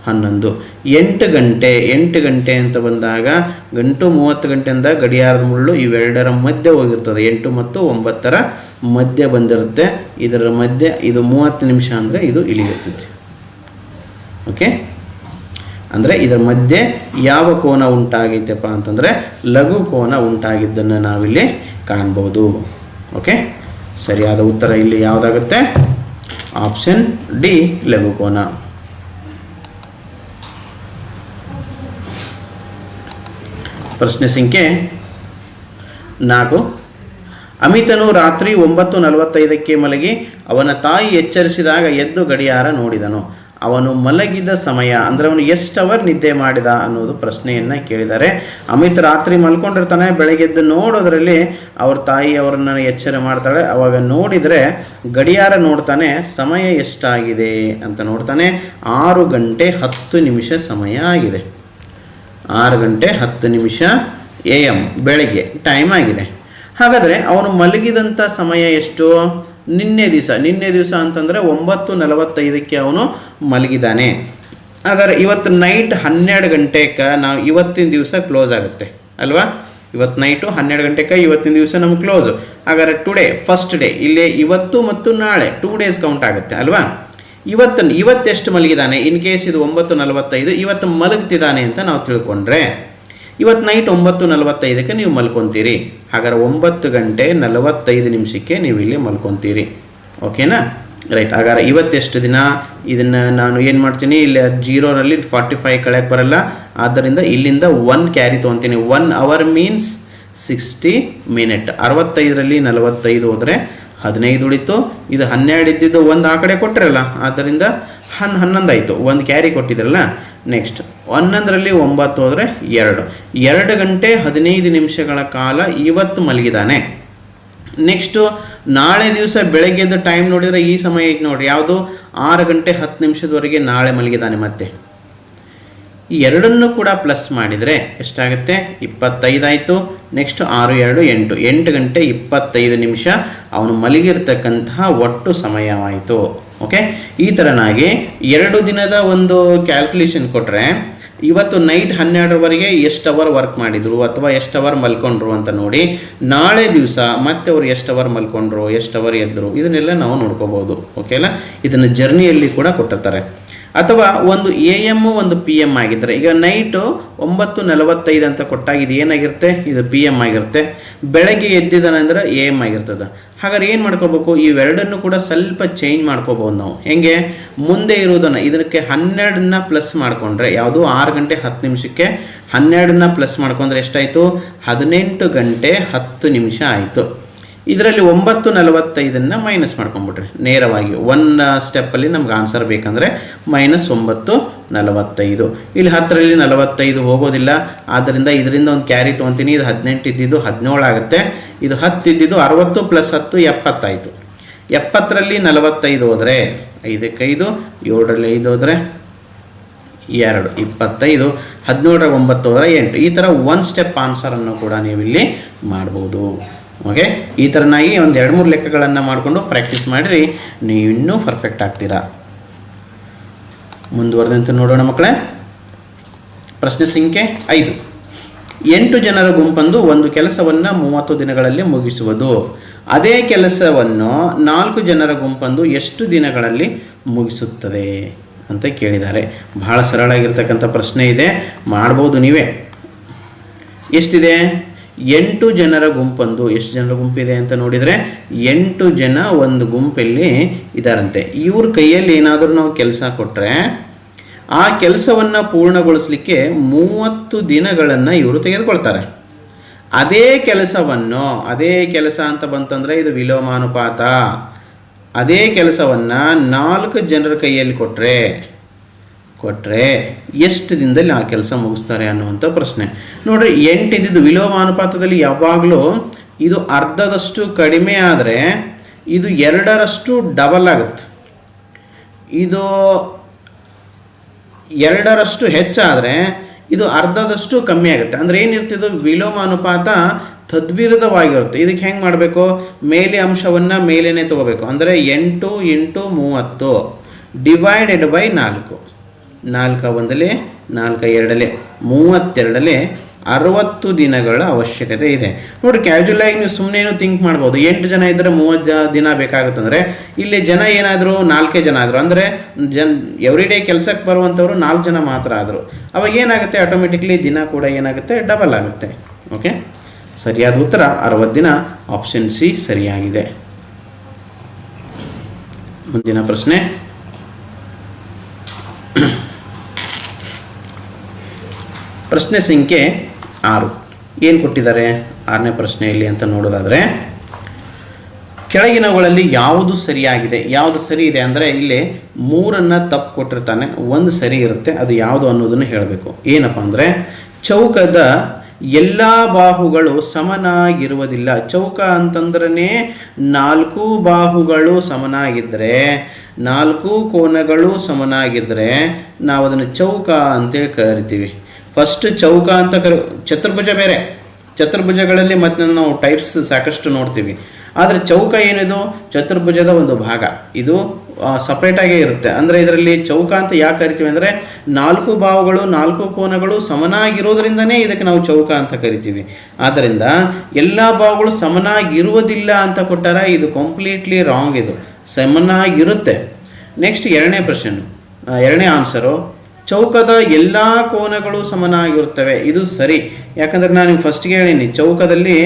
11. 8 ಗಂಟೆ ಅಂತ ಬಂದಾಗ 8:30 ಗಡಿಯಾರದ ಮುಳ್ಳು ಇವೆರಡರ ಮಧ್ಯೆ ಹೋಗಿರ್ತದೆ. 8 ಮತ್ತು 9 ಮಧ್ಯೆ ಬಂದಿರುತ್ತೆ. ಇದರ ಮಧ್ಯೆ ಇದು 30 ನಿಮಿಷ ಅಂದರೆ ಇದು ಇಳಿಯುತ್ತದೆ. ಓಕೆ, ಅಂದರೆ ಇದರ ಮಧ್ಯೆ ಯಾವ ಕೋನ ಉಂಟಾಗೈತಪ್ಪ ಅಂತಂದರೆ ಲಘು ಕೋನ ಉಂಟಾಗಿದ್ದನ್ನು ನಾವಿಲ್ಲಿ ಕಾಣ್ಬೋದು. ಓಕೆ, ಸರಿಯಾದ ಉತ್ತರ ಇಲ್ಲಿ ಯಾವುದಾಗುತ್ತೆ? ಆಪ್ಷನ್ ಡಿ, ಲಘು ಕೋನ. ಪ್ರಶ್ನೆ ಸಂಖ್ಯೆ 4. ಅಮಿತನು ರಾತ್ರಿ 9:45 ಮಲಗಿ ಅವನ ತಾಯಿ ಎಚ್ಚರಿಸಿದಾಗ ಎದ್ದು ಗಡಿಯಾರ ನೋಡಿದನು. ಅವನು ಮಲಗಿದ ಸಮಯ ಅಂದರೆ ಅವನು ಎಷ್ಟು ಅವರ್ ನಿದ್ದೆ ಮಾಡಿದ ಅನ್ನೋದು ಪ್ರಶ್ನೆಯನ್ನು ಕೇಳಿದ್ದಾರೆ. ಅಮಿತ್ ರಾತ್ರಿ ಮಲ್ಕೊಂಡಿರ್ತಾನೆ, ಬೆಳಗ್ಗೆ ಎದ್ದು ನೋಡೋದ್ರಲ್ಲಿ ಅವ್ರ ತಾಯಿ ಅವರನ್ನು ಎಚ್ಚರ ಮಾಡ್ತಾಳೆ. ಅವಾಗ ನೋಡಿದರೆ ಗಡಿಯಾರ ನೋಡ್ತಾನೆ, ಸಮಯ ಎಷ್ಟಾಗಿದೆ ಅಂತ ನೋಡ್ತಾನೆ. 6 ಗಂಟೆ 10 ನಿಮಿಷ ಸಮಯ ಆಗಿದೆ. 6 ಗಂಟೆ 10 ನಿಮಿಷ AM ಬೆಳಗ್ಗೆ ಟೈಮ್ ಆಗಿದೆ. ಹಾಗಾದರೆ ಅವನು ಮಲಗಿದಂಥ ಸಮಯ ಎಷ್ಟು? ನಿನ್ನೆ ದಿವಸ ಅಂತಂದರೆ 9:45 ಅವನು ಮಲಗಿದ್ದಾನೆ. ಹಾಗಾದರೆ ಇವತ್ತು ನೈಟ್ 12 ಗಂಟೆಗೆ ನಾವು ಇವತ್ತಿನ ದಿವಸ ಕ್ಲೋಸ್ ಆಗುತ್ತೆ ಅಲ್ವಾ? ಇವತ್ತು ನೈಟು 12 ಗಂಟೆಗೆ ಇವತ್ತಿನ ದಿವಸ ನಮ್ಗೆ ಕ್ಲೋಸು. ಹಾಗಾದರೆ ಟುಡೇ ಫಸ್ಟ್ ಡೇ, ಇಲ್ಲಿ ಇವತ್ತು ಮತ್ತು ನಾಳೆ 2 ಡೇಸ್ ಕೌಂಟ್ ಆಗುತ್ತೆ ಅಲ್ವಾ? ಇವತ್ತೆಷ್ಟು ಮಲಗಿದ್ದಾನೆ? ಇನ್ ಕೇಸ್ ಇದು 9:45 ಇವತ್ತು ಮಲಗ್ತಿದ್ದಾನೆ ಅಂತ ನಾವು ತಿಳ್ಕೊಂಡ್ರೆ ಇವತ್ತು ನೈಟ್ 9:45 ನೀವು ಮಲ್ಕೊತೀರಿ. ಹಾಗಾದ್ರೆ 9 ಗಂಟೆ 45 ನಿಮಿಷಕ್ಕೆ ನೀವು ಇಲ್ಲಿ ಮಲ್ಕೊತೀರಿ. ಓಕೆನಾ? ರೈಟ್. ಹಾಗಾದ್ರೆ ಇವತ್ತೆಷ್ಟು ದಿನ? ಇದನ್ನು ನಾನು ಏನು ಮಾಡ್ತೀನಿ, ಇಲ್ಲಿ 0ರಲ್ಲಿ 45 ಕಳೆಯಕ್ಕೆ ಬರಲ್ಲ. ಆದ್ದರಿಂದ ಇಲ್ಲಿಂದ 1 ಕ್ಯಾರಿ ತೊಗೊತೀನಿ. 1 ಅವರ್ ಮೀನ್ಸ್ 60 ಮಿನಿಟ್. 65ರಲ್ಲಿ 45 ಹೋದರೆ 15 ಉಳಿತು. ಇದು 12 ಇದ್ದಿದ್ದು 1 ಆ ಕಡೆ ಕೊಟ್ಟಿರಲ್ಲ, ಆದ್ದರಿಂದ 11 ಆಯಿತು. 1 ಕ್ಯಾರಿ ಕೊಟ್ಟಿದ್ರಲ್ಲ. ನೆಕ್ಸ್ಟ್ 11ರಲ್ಲಿ 9 ಹೋದರೆ 2 ಗಂಟೆ 15 ನಿಮಿಷಗಳ ಕಾಲ ಇವತ್ತು ಮಲಗಿದ್ದಾನೆ. ನೆಕ್ಸ್ಟು ನಾಳೆ ದಿವಸ ಬೆಳಗ್ಗೆದ್ದು ಟೈಮ್ ನೋಡಿದರೆ ಈ ಸಮಯ ಐತೆ ನೋಡ್ರಿ, ಯಾವುದು? 6 ಗಂಟೆ 10 ನಿಮಿಷದವರೆಗೆ ನಾಳೆ ಮಲಗಿದ್ದಾನೆ. ಮತ್ತೆ ಈ ಎರಡನ್ನು ಕೂಡ ಪ್ಲಸ್ ಮಾಡಿದರೆ ಎಷ್ಟಾಗುತ್ತೆ? 25 ಆಯಿತು. ನೆಕ್ಸ್ಟ್ 6, 2, 8 ಗಂಟೆ 25 ನಿಮಿಷ ಅವನು ಮಲಗಿರ್ತಕ್ಕಂತಹ ಒಟ್ಟು ಸಮಯವಾಯಿತು. ಓಕೆ, ಈ ಥರನಾಗಿ 2 ದಿನದ ಒಂದು ಕ್ಯಾಲ್ಕುಲೇಷನ್ ಕೊಟ್ಟರೆ ಇವತ್ತು ನೈಟ್ 12ರವರೆಗೆ ಎಷ್ಟು ಅವರ್ ವರ್ಕ್ ಮಾಡಿದರು ಅಥವಾ ಎಷ್ಟು ಅವರ್ ಮಲ್ಕೊಂಡ್ರು ಅಂತ ನೋಡಿ, ನಾಳೆ ದಿವಸ ಮತ್ತೆ ಅವರು ಎಷ್ಟು ಅವರ್ ಮಲ್ಕೊಂಡ್ರು, ಎಷ್ಟು ಅವರ್ ಎದ್ದರು, ಇದನ್ನೆಲ್ಲ ನಾವು ನೋಡ್ಕೋಬೋದು. ಓಕೆ ಅಲ್ಲ? ಇದನ್ನು ಜರ್ನಿಯಲ್ಲಿ ಕೂಡ ಕೊಟ್ಟಿರ್ತಾರೆ. ಅಥವಾ ಒಂದು AM ಒಂದು PM ಆಗಿದ್ದರೆ, ಈಗ ನೈಟು 9:45 ಅಂತ ಕೊಟ್ಟಾಗ ಇದು ಏನಾಗಿರುತ್ತೆ? ಇದು PM ಆಗಿರುತ್ತೆ. ಬೆಳಗ್ಗೆ ಎದ್ದಿದ್ದಾನೆ ಅಂದರೆ AM ಆಗಿರ್ತದೆ. ಹಾಗಾದ್ರೆ ಏನು ಮಾಡ್ಕೋಬೇಕು? ಇವೆರಡನ್ನು ಕೂಡ ಸ್ವಲ್ಪ ಚೇಂಜ್ ಮಾಡ್ಕೋಬೋದು ನಾವು. ಹೆಂಗೆ? ಮುಂದೆ ಇರೋದನ್ನು ಇದಕ್ಕೆ 12ನ್ನ ಪ್ಲಸ್ ಮಾಡಿಕೊಂಡ್ರೆ, ಯಾವುದು? 6 ಗಂಟೆ 10 ನಿಮಿಷಕ್ಕೆ 12ನ್ನ ಪ್ಲಸ್ ಮಾಡ್ಕೊಂಡ್ರೆ ಎಷ್ಟಾಯಿತು? 18 ಗಂಟೆ 10 ನಿಮಿಷ ಆಯಿತು. ಇದರಲ್ಲಿ 9:45 ಮೈನಸ್ ಮಾಡ್ಕೊಂಡ್ಬಿಟ್ರೆ ನೇರವಾಗಿ 1 ಸ್ಟೆಪ್ಪಲ್ಲಿ ನಮ್ಗೆ ಆನ್ಸರ್ ಬೇಕಂದರೆ -9:45. ಇಲ್ಲಿ 10ರಲ್ಲಿ 45 ಹೋಗೋದಿಲ್ಲ, ಆದ್ದರಿಂದ ಇದರಿಂದ ಒಂದು ಕ್ಯಾರಿ ತೊಗೊತೀನಿ. ಇದು 18 ಇದ್ದಿದ್ದು 17 ಆಗುತ್ತೆ. ಇದು 10 ಇದ್ದಿದ್ದು 60 + 10 70 ಆಯಿತು. 70ರಲ್ಲಿ 45 ಹೋದರೆ 5ಕ್ಕೆ 5, 7ರಲ್ಲಿ 5 ಹೋದರೆ 2, 25, 17ರ 9 ಹೋದರೆ 8. ಈ ಥರ 1 ಸ್ಟೆಪ್ ಆನ್ಸರನ್ನು ಕೂಡ ನೀವಿಲ್ಲಿ ಮಾಡ್ಬೋದು. ಓಕೆ, ಈ ಥರನಾಗಿ ಒಂದು 2-3 ಲೆಕ್ಕಗಳನ್ನು ಮಾಡಿಕೊಂಡು ಪ್ರಾಕ್ಟೀಸ್ ಮಾಡಿರಿ, ನೀವು ಇನ್ನೂ ಪರ್ಫೆಕ್ಟ್ ಆಗ್ತೀರಾ. ಮುಂದುವರೆದಂತೆ ನೋಡೋಣ ಮಕ್ಕಳೇ. ಪ್ರಶ್ನೆ ಸಂಖ್ಯೆ 5. 8 ಜನರ ಗುಂಪೊಂದು ಒಂದು ಕೆಲಸವನ್ನು 30 ದಿನಗಳಲ್ಲಿ ಮುಗಿಸುವುದು. ಅದೇ ಕೆಲಸವನ್ನು 4 ಜನರ ಗುಂಪೊಂದು ಎಷ್ಟು ದಿನಗಳಲ್ಲಿ ಮುಗಿಸುತ್ತದೆ ಅಂತ ಕೇಳಿದ್ದಾರೆ. ಬಹಳ ಸರಳಾಗಿರ್ತಕ್ಕಂಥ ಪ್ರಶ್ನೆ ಇದೆ, ಮಾಡ್ಬೋದು ನೀವೇ. ಎಷ್ಟಿದೆ? 8 ಜನರ ಗುಂಪೊಂದು. ಎಷ್ಟು ಜನರ ಗುಂಪಿದೆ ಅಂತ ನೋಡಿದರೆ 8 ಜನ ಒಂದು ಗುಂಪಲ್ಲಿ ಇದ್ದಾರಂತೆ. ಇವ್ರ ಕೈಯಲ್ಲಿ ಏನಾದರೂ ನಾವು ಕೆಲಸ ಕೊಟ್ಟರೆ ಆ ಕೆಲಸವನ್ನು ಪೂರ್ಣಗೊಳಿಸಲಿಕ್ಕೆ 30 ದಿನಗಳನ್ನು ಇವರು ತೆಗೆದುಕೊಳ್ತಾರೆ. ಅದೇ ಕೆಲಸ ಅಂತ ಬಂತಂದರೆ ಇದು ವಿಲೋಮಾನುಪಾತ. ಅದೇ ಕೆಲಸವನ್ನು 4 ಜನರ ಕೈಯಲ್ಲಿ ಕೊಟ್ಟರೆ ಎಷ್ಟು ದಿನದಲ್ಲಿ ಆ ಕೆಲಸ ಮುಗಿಸ್ತಾರೆ ಅನ್ನುವಂಥ ಪ್ರಶ್ನೆ. ನೋಡ್ರಿ, 8 ಇದ್ದಿದ್ದು ವಿಲೋಮಾನುಪಾತದಲ್ಲಿ ಯಾವಾಗಲೂ ಇದು ಅರ್ಧದಷ್ಟು ಕಡಿಮೆ ಆದರೆ ಇದು 2ರಷ್ಟು ಡಬಲ್ ಆಗುತ್ತೆ. ಇದು 2ರಷ್ಟು ಹೆಚ್ಚಾದರೆ ಇದು ಅರ್ಧದಷ್ಟು ಕಮ್ಮಿ ಆಗುತ್ತೆ. ಅಂದರೆ ಏನಿರ್ತಿದ್ದು ವಿಲೋಮ ಅನುಪಾತ ತದ್ವಿರುದ್ಧವಾಗಿರುತ್ತೆ. ಇದಕ್ಕೆ ಹೆಂಗೆ ಮಾಡಬೇಕು, ಮೇಲೆ ಅಂಶವನ್ನು ಮೇಲೇ ತಗೋಬೇಕು. ಅಂದರೆ 8 × 30 ಡಿವೈಡೆಡ್ ಬೈ 4. 4 1 4 2 32 60 ದಿನಗಳ ಅವಶ್ಯಕತೆ ಇದೆ. ನೋಡಿ, ಕ್ಯಾಶುವಲ್ ಆಗಿ ನೀವು ಸುಮ್ಮನೆ ಥಿಂಕ್ ಮಾಡ್ಬೋದು, 8 ಜನ ಇದ್ದರೆ 30 ದಿನ ಬೇಕಾಗುತ್ತಂದರೆ ಇಲ್ಲಿ ಜನ ಏನಾದರೂ 4 ಜನ ಆದರು, ಅಂದರೆ ಎವ್ರಿ ಡೇ ಕೆಲಸಕ್ಕೆ ಬರುವಂಥವ್ರು 4 ಜನ ಮಾತ್ರ ಆದರು. ಅವಾಗ ಏನಾಗುತ್ತೆ, ಆಟೋಮೆಟಿಕ್ಲಿ ದಿನ ಕೂಡ ಏನಾಗುತ್ತೆ, ಡಬಲ್ ಆಗುತ್ತೆ. ಓಕೆ, ಸರಿಯಾದ ಉತ್ತರ 60 ದಿನ, ಆಪ್ಷನ್ ಸಿ ಸರಿಯಾಗಿದೆ. ಮುಂದಿನ ಪ್ರಶ್ನೆ, ಪ್ರಶ್ನೆ ಸಂಖ್ಯೆ 6. ಏನು ಕೊಟ್ಟಿದ್ದಾರೆ 6ನೇ ಪ್ರಶ್ನೆಯಲ್ಲಿ ಅಂತ ನೋಡೋದಾದರೆ, ಕೆಳಗಿನವುಗಳಲ್ಲಿ ಯಾವುದು ಸರಿಯಾಗಿದೆ, ಯಾವುದು ಸರಿ ಇದೆ ಅಂದರೆ ಇಲ್ಲಿ 3 ತಪ್ಪು ಕೊಟ್ಟಿರ್ತಾನೆ, 1 ಸರಿ ಇರುತ್ತೆ. ಅದು ಯಾವುದು ಅನ್ನೋದನ್ನು ಹೇಳಬೇಕು. ಏನಪ್ಪ ಅಂದರೆ, ಚೌಕದ ಎಲ್ಲ ಬಾಹುಗಳು ಸಮನಾಗಿರುವುದಿಲ್ಲ. ಚೌಕ ಅಂತಂದ್ರೆ 4 ಬಾಹುಗಳು ಸಮನಾಗಿದ್ದರೆ, 4 ಕೋನಗಳು ಸಮನಾಗಿದ್ದರೆ ನಾವು ಅದನ್ನು ಚೌಕ ಅಂತೇಳಿ ಕರಿತೀವಿ. ಫಸ್ಟ್ ಚೌಕ ಅಂತ ಚತುರ್ಭುಜ ಬೇರೆ, ಚತುರ್ಭುಜಗಳಲ್ಲಿ ಮತ್ತೆ ನಾವು ಟೈಪ್ಸ್ ಸಾಕಷ್ಟು ನೋಡ್ತೀವಿ. ಆದರೆ ಚೌಕ ಏನಿದು ಚತುರ್ಭುಜದ ಒಂದು ಭಾಗ, ಇದು ಸಪ್ರೇಟಾಗೇ ಇರುತ್ತೆ. ಅಂದರೆ ಇದರಲ್ಲಿ ಚೌಕ ಅಂತ ಯಾಕೆ ಕರಿತೀವಿ ಅಂದರೆ 4 ಬಾಹುಗಳು 4 ಕೋನಗಳು ಸಮನಾಗಿರೋದ್ರಿಂದನೇ ಇದಕ್ಕೆ ನಾವು ಚೌಕ ಅಂತ ಕರಿತೀವಿ. ಆದ್ದರಿಂದ ಎಲ್ಲ ಬಾಹುಗಳು ಸಮನಾಗಿರುವುದಿಲ್ಲ ಅಂತ ಕೊಟ್ಟಾರ, ಇದು ಕಂಪ್ಲೀಟ್ಲಿ ರಾಂಗ್. ಇದು ಸಮನಾಗಿರುತ್ತೆ. ನೆಕ್ಸ್ಟ್ 2ನೇ ಪ್ರಶ್ನೆ, 2ನೇ ಆನ್ಸರು, ಚೌಕದ ಎಲ್ಲ ಕೋನಗಳು ಸಮನಾಗಿರುತ್ತವೆ. ಇದು ಸರಿ. ಯಾಕಂದರೆ ನಾನು ಫಸ್ಟ್ಗೆ ಹೇಳೀನಿ, ಚೌಕದಲ್ಲಿ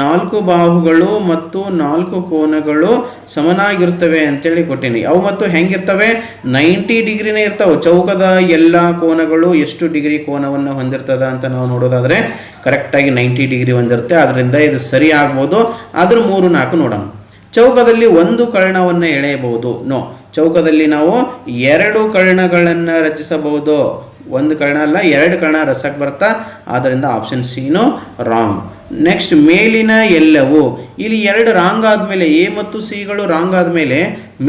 4 ಬಾಹುಗಳು ಮತ್ತು 4 ಕೋನಗಳು ಸಮನಾಗಿರ್ತವೆ ಅಂತೇಳಿ ಕೊಟ್ಟೀನಿ. ಅವು ಮತ್ತು ಹೆಂಗಿರ್ತವೆ, 90 ಡಿಗ್ರಿನೇ ಇರ್ತವೆ. ಚೌಕದ ಎಲ್ಲ ಕೋನಗಳು ಎಷ್ಟು ಡಿಗ್ರಿ ಕೋನವನ್ನು ಹೊಂದಿರ್ತದೆ ಅಂತ ನಾವು ನೋಡೋದಾದರೆ ಕರೆಕ್ಟಾಗಿ 90 ಡಿಗ್ರಿ ಹೊಂದಿರುತ್ತೆ. ಅದರಿಂದ ಇದು ಸರಿ ಆಗ್ಬೋದು. ಆದರೂ 3 4 ನೋಡೋಣ. ಚೌಕದಲ್ಲಿ 1 ಕರ್ಣವನ್ನು ಎಳೆಯಬಹುದು. ನೋ, ಚೌಕದಲ್ಲಿ ನಾವು 2 ಕರ್ಣಗಳನ್ನು ರಚಿಸಬಹುದು. 1 ಕರ್ಣ ಅಲ್ಲ, 2 ಕರ್ಣ ರಸಕ್ಕೆ ಬರ್ತಾ. ಆದ್ದರಿಂದ ಆಪ್ಷನ್ ಸಿನೂ ರಾಂಗ್. ನೆಕ್ಸ್ಟ್, ಮೇಲಿನ ಎಲ್ಲವೂ, ಇಲ್ಲಿ 2 ರಾಂಗ್ ಆದಮೇಲೆ, ಎ ಮತ್ತು ಸಿಗಳು ರಾಂಗ್ ಆದಮೇಲೆ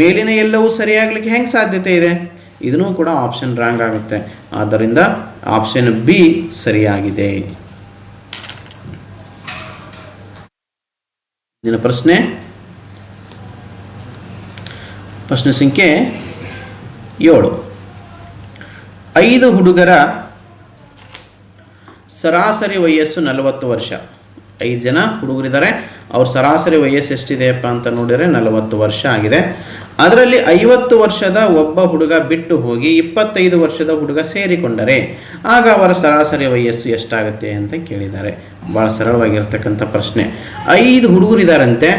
ಮೇಲಿನ ಎಲ್ಲವೂ ಸರಿಯಾಗಲಿಕ್ಕೆ ಹೆಂಗೆ ಸಾಧ್ಯತೆ ಇದೆ? ಇದನ್ನು ಕೂಡ ಆಪ್ಷನ್ ರಾಂಗ್ ಆಗುತ್ತೆ. ಆದ್ದರಿಂದ ಆಪ್ಷನ್ ಬಿ ಸರಿಯಾಗಿದೆ. ಮುಂದಿನ ಪ್ರಶ್ನೆ ಸಂಖ್ಯೆ 7. 5 ಹುಡುಗರ ಸರಾಸರಿ ವಯಸ್ಸು 40 ವರ್ಷ. 5 ಜನ ಹುಡುಗರಿದ್ದಾರೆ, ಅವ್ರ ಸರಾಸರಿ ವಯಸ್ಸು ಎಷ್ಟಿದೆಯಪ್ಪ ಅಂತ ನೋಡಿದರೆ 40 ವರ್ಷ ಆಗಿದೆ. ಅದರಲ್ಲಿ 50 ವರ್ಷದ ಒಬ್ಬ ಹುಡುಗ ಬಿಟ್ಟು ಹೋಗಿ 25 ವರ್ಷದ ಹುಡುಗ ಸೇರಿಕೊಂಡರೆ ಆಗ ಅವರ ಸರಾಸರಿ ವಯಸ್ಸು ಎಷ್ಟಾಗುತ್ತೆ ಅಂತ ಕೇಳಿದ್ದಾರೆ. ಭಾಳ ಸರಳವಾಗಿರ್ತಕ್ಕಂಥ ಪ್ರಶ್ನೆ. 5 ಹುಡುಗರಿದ್ದಾರಂತೆ,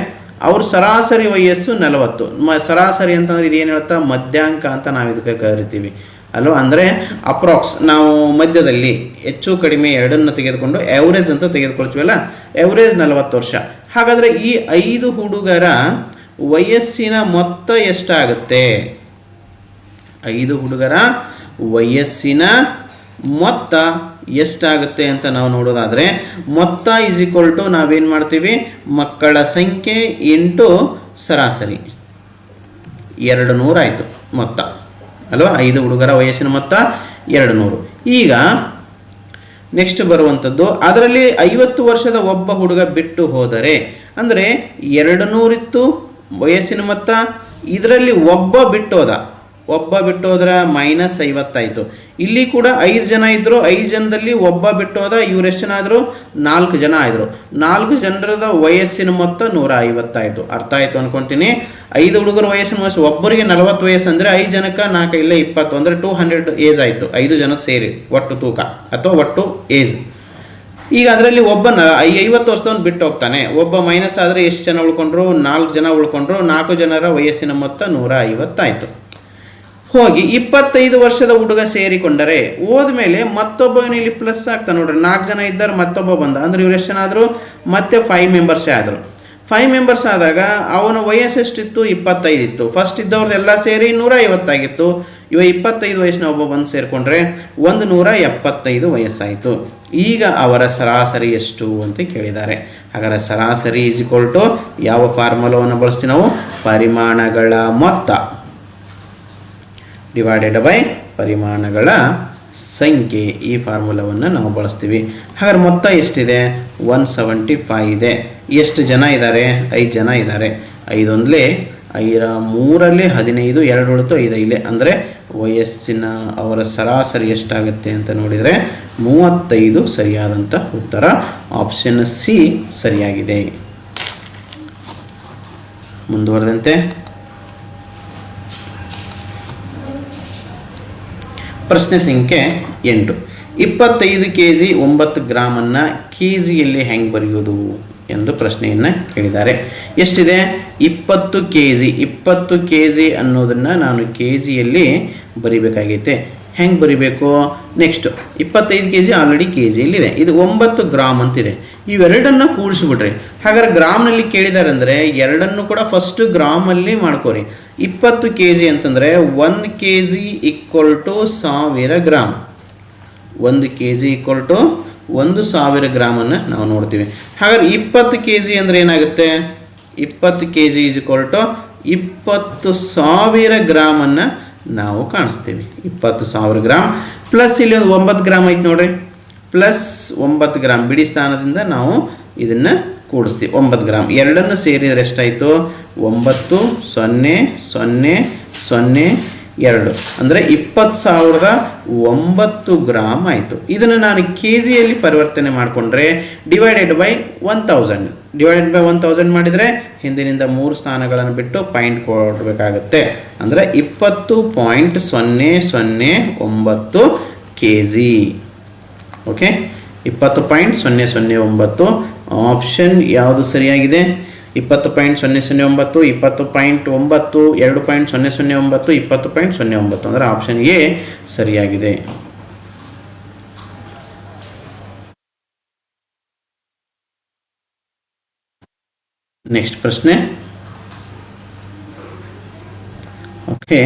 ಅವ್ರ ಸರಾಸರಿ ವಯಸ್ಸು 40. ಸರಾಸರಿ ಅಂತಂದ್ರೆ ಇದೇನು ಹೇಳ್ತಾ, ಮಧ್ಯಾಂಕ ಅಂತ ನಾವು ಇದಕ್ಕೆ ಕರಿತೀವಿ ಅಲ್ವ. ಅಂದರೆ ಅಪ್ರಾಕ್ಸ್, ನಾವು ಮಧ್ಯದಲ್ಲಿ ಹೆಚ್ಚು ಕಡಿಮೆ ಎರಡನ್ನು ತೆಗೆದುಕೊಂಡು ಎವರೇಜ್ ಅಂತ ತೆಗೆದುಕೊಳ್ತೀವಲ್ಲ, ಎವರೇಜ್ 40 ವರ್ಷ. ಹಾಗಾದರೆ ಈ 5 ಹುಡುಗರ ವಯಸ್ಸಿನ ಮೊತ್ತ ಎಷ್ಟಾಗುತ್ತೆ? 5 ಹುಡುಗರ ವಯಸ್ಸಿನ ಮೊತ್ತ ಎಷ್ಟಾಗುತ್ತೆ ಅಂತ ನಾವು ನೋಡೋದಾದರೆ, ಮೊತ್ತ ಈಸ್ ಈಕ್ವಲ್ ಟು ನಾವೇನು ಮಾಡ್ತೀವಿ, ಮಕ್ಕಳ ಸಂಖ್ಯೆ ಇಂಟು ಸರಾಸರಿ, 200 ಆಯಿತು ಮೊತ್ತ ಅಲ್ವಾ. 5 ಹುಡುಗರ ವಯಸ್ಸಿನ ಮೊತ್ತ 200. ಈಗ ನೆಕ್ಸ್ಟ್ ಬರುವಂಥದ್ದು, ಅದರಲ್ಲಿ 50 ವರ್ಷದ ಒಬ್ಬ ಹುಡುಗ ಬಿಟ್ಟು ಹೋದರೆ, ಅಂದರೆ 200 ಇತ್ತು ವಯಸ್ಸಿನ ಮೊತ್ತ, ಇದರಲ್ಲಿ ಒಬ್ಬ ಬಿಟ್ಟೋದ್ರ -50 ಆಯಿತು. ಇಲ್ಲಿ ಕೂಡ 5 ಜನ ಇದ್ದರು, 5 ಜನದಲ್ಲಿ ಒಬ್ಬ ಬಿಟ್ಟೋದ, ಇವ್ರು ಎಷ್ಟು ಜನ ಆದರು, 4 ಜನ ಆದರು. 4 ಜನರದ ವಯಸ್ಸಿನ ಮೊತ್ತ 150 ಆಯಿತು. ಅರ್ಥ ಆಯಿತು ಅನ್ಕೊತೀನಿ. 5 ಹುಡುಗರ ವಯಸ್ಸಿನ ವಯಸ್ಸು, ಒಬ್ಬರಿಗೆ 40 ವಯಸ್ಸು ಅಂದರೆ 5 ಜನಕ್ಕೆ 4 ಇಲ್ಲ 20, ಅಂದರೆ 200 ಏಜ್ ಆಯಿತು. 5 ಜನ ಸೇರಿ ಒಟ್ಟು ತೂಕ ಅಥವಾ ಒಟ್ಟು ಏಜ್. ಈಗ ಅದರಲ್ಲಿ ಒಬ್ಬ 50 ವರ್ಷದವನು ಬಿಟ್ಟು ಹೋಗ್ತಾನೆ, ಒಬ್ಬ ಮೈನಸ್ ಆದರೆ ಎಷ್ಟು ಜನ ಉಳ್ಕೊಂಡ್ರು, 4 ಜನ ಉಳ್ಕೊಂಡ್ರು. 4 ಜನರ ವಯಸ್ಸಿನ ಮೊತ್ತ 150 ಆಯಿತು. ಹೋಗಿ 25 ವರ್ಷದ ಹುಡುಗ ಸೇರಿಕೊಂಡರೆ ಹೋದ್ಮೇಲೆ ಮತ್ತೊಬ್ಬ ಇಲ್ಲಿ ಪ್ಲಸ್ ಆಗ್ತಾನೆ ನೋಡ್ರಿ. 4 ಜನ ಇದ್ದಾರೆ, ಮತ್ತೊಬ್ಬ ಬಂದ, ಅಂದರೆ ಇವ್ರು ಎಷ್ಟು ಜನ ಆದರು, ಮತ್ತೆ 5 ಮೆಂಬರ್ಸೇ ಆದರು. 5 ಮೆಂಬರ್ಸ್ ಆದಾಗ ಅವನ ವಯಸ್ಸು ಎಷ್ಟಿತ್ತು, 25 ಇತ್ತು. ಫಸ್ಟ್ ಇದ್ದವ್ರದ್ದೆಲ್ಲ ಸೇರಿ 150 ಆಗಿತ್ತು. ಇವ 25 ವಯಸ್ಸಿನ ಒಬ್ಬ ಬಂದು ಸೇರಿಕೊಂಡ್ರೆ 175 ವಯಸ್ಸಾಯಿತು. ಈಗ ಅವರ ಸರಾಸರಿ ಎಷ್ಟು ಅಂತ ಕೇಳಿದ್ದಾರೆ. ಹಾಗಾದರೆ ಸರಾಸರಿ ಈಸ್ ಈಕ್ವಲ್ ಟು ಯಾವ ಫಾರ್ಮುಲಾವನ್ನು ಬಳಸ್ತೀವಿ ನಾವು? ಪರಿಮಾಣಗಳ ಮೊತ್ತ ಡಿವೈಡೆಡ್ ಬೈ ಪರಿಮಾಣಗಳ ಸಂಖ್ಯೆ, ಈ ಫಾರ್ಮುಲಾವನ್ನು ನಾವು ಬಳಸ್ತೀವಿ. ಹಾಗಾದ್ರೆ ಮೊತ್ತ ಎಷ್ಟಿದೆ? 175 ಇದೆ. ಎಷ್ಟು ಜನ ಇದ್ದಾರೆ? 5 ಜನ ಇದ್ದಾರೆ. 5 ಒಂದಲೇ 3ರಲ್ಲಿ 15, 2 ಉಳಿತು 5 ಇಲ್ಲೇ, ಅಂದರೆ ವಯಸ್ಸಿನ ಅವರ ಸರಾಸರಿ ಎಷ್ಟಾಗುತ್ತೆ ಅಂತ ನೋಡಿದರೆ 35 ಸರಿಯಾದಂಥ ಉತ್ತರ. ಆಪ್ಷನ್ ಸಿ ಸರಿಯಾಗಿದೆ. ಮುಂದುವರೆದಂತೆ ಪ್ರಶ್ನೆ ಸಂಖ್ಯೆ 8. 25 kg 9 ಗ್ರಾಮನ್ನು KGಯಲ್ಲಿ ಹೆಂಗೆ ಬರೆಯೋದು ಎಂದು ಪ್ರಶ್ನೆಯನ್ನು ಕೇಳಿದ್ದಾರೆ. ಎಷ್ಟಿದೆ? 20 kg. 20 kg ಅನ್ನೋದನ್ನು ನಾನು KGಯಲ್ಲಿ ಬರಿಬೇಕಾಗೈತೆ. ಹೆಂಗೆ ಬರಿಬೇಕು? ನೆಕ್ಸ್ಟ್ 25 kg ಆಲ್ರೆಡಿ KGಯಲ್ಲಿದೆ. ಇದು 9 ಗ್ರಾಮ್ ಅಂತಿದೆ. ಇವೆರಡನ್ನು ಕೂಡಿಸ್ಬಿಟ್ರಿ. ಹಾಗಾದ್ರೆ ಗ್ರಾಮ್ನಲ್ಲಿ ಕೇಳಿದ್ದಾರೆ ಅಂದರೆ ಎರಡನ್ನು ಕೂಡ ಫಸ್ಟ್ ಗ್ರಾಮಲ್ಲಿ ಮಾಡ್ಕೋರಿ. 20 kg ಅಂತಂದರೆ 1 kg equal to 1000 gram. 1 kg equal to 1000 ಗ್ರಾಮನ್ನು ನಾವು ನೋಡ್ತೀವಿ. ಹಾಗಾದ್ರೆ 20 kg ಅಂದರೆ ಏನಾಗುತ್ತೆ? 20 kg ಈಸ್ ಈಕ್ವಲ್ ಟು 20,000 ಗ್ರಾಮನ್ನು ನಾವು ಕಾಣಿಸ್ತೀವಿ. 20,000 ಗ್ರಾಮ್ ಪ್ಲಸ್ ಇಲ್ಲಿ ಒಂದು 9 ಗ್ರಾಮ್ ಐತೆ ನೋಡ್ರಿ, ಪ್ಲಸ್ 9 ಗ್ರಾಮ್ ಬಿಡಿ ಸ್ಥಾನದಿಂದ ನಾವು ಇದನ್ನು ಕೂಡಿಸ್ತೀವಿ. 9 ಗ್ರಾಮ್ ಎರಡನ್ನು ಸೇರಿದರೆ ಎಷ್ಟಾಯಿತು? 9,000,002 ಅಂದರೆ 20,009 ಗ್ರಾಮ್ ಆಯಿತು. ಇದನ್ನು ನಾನು KGಯಲ್ಲಿ ಪರಿವರ್ತನೆ ಮಾಡಿಕೊಂಡ್ರೆ ಡಿವೈಡೆಡ್ ಬೈ 1000. ಡಿವೈಡೆಡ್ ಬೈ 1000 ಮಾಡಿದರೆ ಹಿಂದಿನಿಂದ 3 ಸ್ಥಾನಗಳನ್ನು ಬಿಟ್ಟು ಪಾಯಿಂಟ್ ಕೊಡಬೇಕಾಗುತ್ತೆ. ಅಂದರೆ 20.009 kg. ಓಕೆ, 20.009 ಆಪ್ಷನ್ ಯಾವುದು ಸರಿಯಾಗಿದೆ? 20.009, 20.9, 2.009, 20.09 ಅಂದರೆ ಆಪ್ಷನ್ ಎ ಸರಿಯಾಗಿದೆ. ನೆಕ್ಸ್ಟ್ ಪ್ರಶ್ನೆ. ಓಕೆ,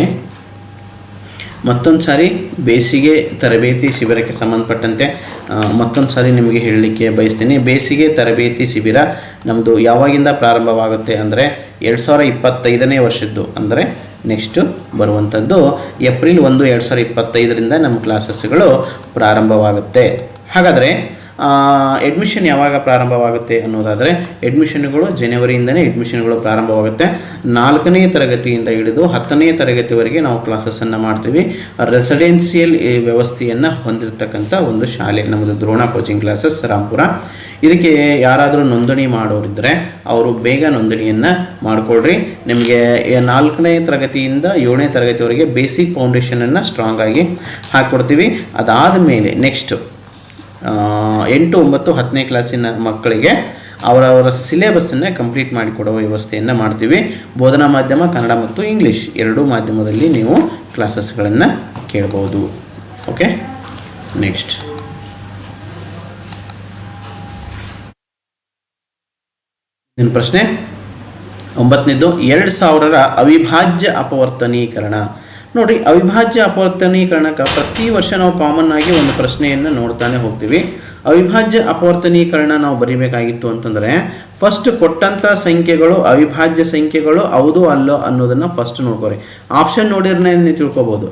ಮತ್ತೊಂದು ಸಾರಿ ಬೇಸಿಗೆ ತರಬೇತಿ ಶಿಬಿರಕ್ಕೆ ಸಂಬಂಧಪಟ್ಟಂತೆ ಮತ್ತೊಂದು ಸಾರಿ ನಿಮಗೆ ಹೇಳಲಿಕ್ಕೆ ಬಯಸ್ತೀನಿ. ಬೇಸಿಗೆ ತರಬೇತಿ ಶಿಬಿರ ನಮ್ಮದು ಯಾವಾಗಿಂದ ಪ್ರಾರಂಭವಾಗುತ್ತೆ ಅಂದರೆ 2025ನೇ ವರ್ಷದ್ದು, ಅಂದರೆ ನೆಕ್ಸ್ಟು ಬರುವಂಥದ್ದು ಏಪ್ರಿಲ್ 1, 2025ರಿಂದ ನಮ್ಮ ಕ್ಲಾಸಸ್ಗಳು ಪ್ರಾರಂಭವಾಗುತ್ತೆ. ಹಾಗಾದರೆ ಅಡ್ಮಿಷನ್ ಯಾವಾಗ ಪ್ರಾರಂಭವಾಗುತ್ತೆ ಅನ್ನೋದಾದರೆ ಅಡ್ಮಿಷನ್ಗಳು ಜನವರಿಯಿಂದನೇ ಅಡ್ಮಿಷನ್ಗಳು ಪ್ರಾರಂಭವಾಗುತ್ತೆ. 4ನೇ ತರಗತಿಯಿಂದ ಹಿಡಿದು 10ನೇ ತರಗತಿವರೆಗೆ ನಾವು ಕ್ಲಾಸಸ್ಸನ್ನು ಮಾಡ್ತೀವಿ. ರೆಸಿಡೆನ್ಸಿಯಲ್ ವ್ಯವಸ್ಥೆಯನ್ನು ಹೊಂದಿರತಕ್ಕಂಥ ಒಂದು ಶಾಲೆ ನಮ್ಮದು ದ್ರೋಣ ಕೋಚಿಂಗ್ ಕ್ಲಾಸಸ್ ರಾಂಪುರ. ಇದಕ್ಕೆ ಯಾರಾದರೂ ನೋಂದಣಿ ಮಾಡೋರಿದ್ದರೆ ಅವರು ಬೇಗ ನೋಂದಣಿಯನ್ನು ಮಾಡಿಕೊಳ್ರಿ. ನಿಮಗೆ 4ನೇ ತರಗತಿಯಿಂದ 7ನೇ ತರಗತಿವರೆಗೆ ಬೇಸಿಕ್ ಫೌಂಡೇಶನನ್ನು ಸ್ಟ್ರಾಂಗ್ ಆಗಿ ಹಾಕ್ಕೊಡ್ತೀವಿ. ಅದಾದ ಮೇಲೆ ನೆಕ್ಸ್ಟು 8, 9, 10ನೇ ಕ್ಲಾಸಿನ ಮಕ್ಕಳಿಗೆ ಅವರವರ ಸಿಲೆಬಸ್ಸನ್ನು ಕಂಪ್ಲೀಟ್ ಮಾಡಿಕೊಡುವ ವ್ಯವಸ್ಥೆಯನ್ನು ಮಾಡ್ತೀವಿ. ಬೋಧನಾ ಮಾಧ್ಯಮ ಕನ್ನಡ ಮತ್ತು ಇಂಗ್ಲೀಷ್ ಎರಡೂ ಮಾಧ್ಯಮದಲ್ಲಿ ನೀವು ಕ್ಲಾಸಸ್ಗಳನ್ನು ಕೇಳ್ಬೋದು. ಓಕೆ, ನೆಕ್ಸ್ಟ್ ಇನ್ನು ಪ್ರಶ್ನೆ 9ನೇದು 2000ರ ಅವಿಭಾಜ್ಯ ಅಪವರ್ತನೀಕರಣ. ನೋಡಿ, ಅವಿಭಾಜ್ಯ ಅಪವರ್ತನೀಕರಣಕ್ಕೆ ಪ್ರತಿ ವರ್ಷ ನಾವು ಕಾಮನ್ ಆಗಿ ಒಂದು ಪ್ರಶ್ನೆಯನ್ನು ನೋಡ್ತಾನೆ ಹೋಗ್ತೀವಿ. ಅವಿಭಾಜ್ಯ ಅಪವರ್ತನೀಕರಣ ನಾವು ಬರೀಬೇಕಾಗಿತ್ತು ಅಂತಂದರೆ ಫಸ್ಟ್ ಕೊಟ್ಟಂಥ ಸಂಖ್ಯೆಗಳು ಅವಿಭಾಜ್ಯ ಸಂಖ್ಯೆಗಳು ಹೌದು ಅಲ್ಲೋ ಅನ್ನೋದನ್ನು ಫಸ್ಟ್ ನೋಡ್ಕೋರಿ. ಆಪ್ಷನ್ ನೋಡಿದ್ರೆ ನೀವು ತಿಳ್ಕೊಬೋದು.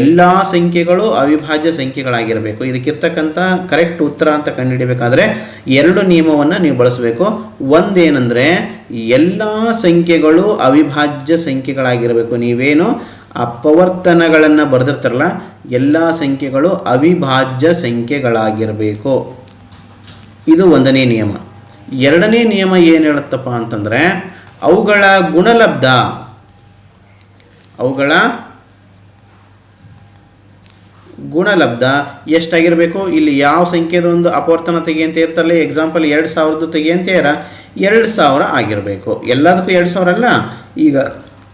ಎಲ್ಲ ಸಂಖ್ಯೆಗಳು ಅವಿಭಾಜ್ಯ ಸಂಖ್ಯೆಗಳಾಗಿರಬೇಕು. ಇದಕ್ಕಿರ್ತಕ್ಕಂಥ ಕರೆಕ್ಟ್ ಉತ್ತರ ಅಂತ ಕಂಡುಹಿಡಿಯಬೇಕಾದ್ರೆ 2 ನಿಯಮವನ್ನು ನೀವು ಬಳಸಬೇಕು. ಒಂದೇನೆಂದರೆ ಎಲ್ಲ ಸಂಖ್ಯೆಗಳು ಅವಿಭಾಜ್ಯ ಸಂಖ್ಯೆಗಳಾಗಿರಬೇಕು. ನೀವೇನು ಅಪವರ್ತನಗಳನ್ನು ಬರೆದಿರ್ತಾರಲ್ಲ, ಎಲ್ಲ ಸಂಖ್ಯೆಗಳು ಅವಿಭಾಜ್ಯ ಸಂಖ್ಯೆಗಳಾಗಿರಬೇಕು. ಇದು 1ನೇ ನಿಯಮ. 2ನೇ ನಿಯಮ ಏನು ಹೇಳುತ್ತಪ್ಪ ಅಂತಂದರೆ ಅವುಗಳ ಗುಣಲಬ್ಧ ಎಷ್ಟಾಗಿರಬೇಕು. ಇಲ್ಲಿ ಯಾವ ಸಂಖ್ಯೆದ ಒಂದು ಅಪವರ್ತನ ತೆಗಿಯಂತ ಇರ್ತಾರಲ್ಲ, ಎಕ್ಸಾಂಪಲ್ 2000 ತೆಗಿಯಂತೀರ 2000 ಆಗಿರಬೇಕು. ಎಲ್ಲದಕ್ಕೂ 2000 ಅಲ್ಲ. ಈಗ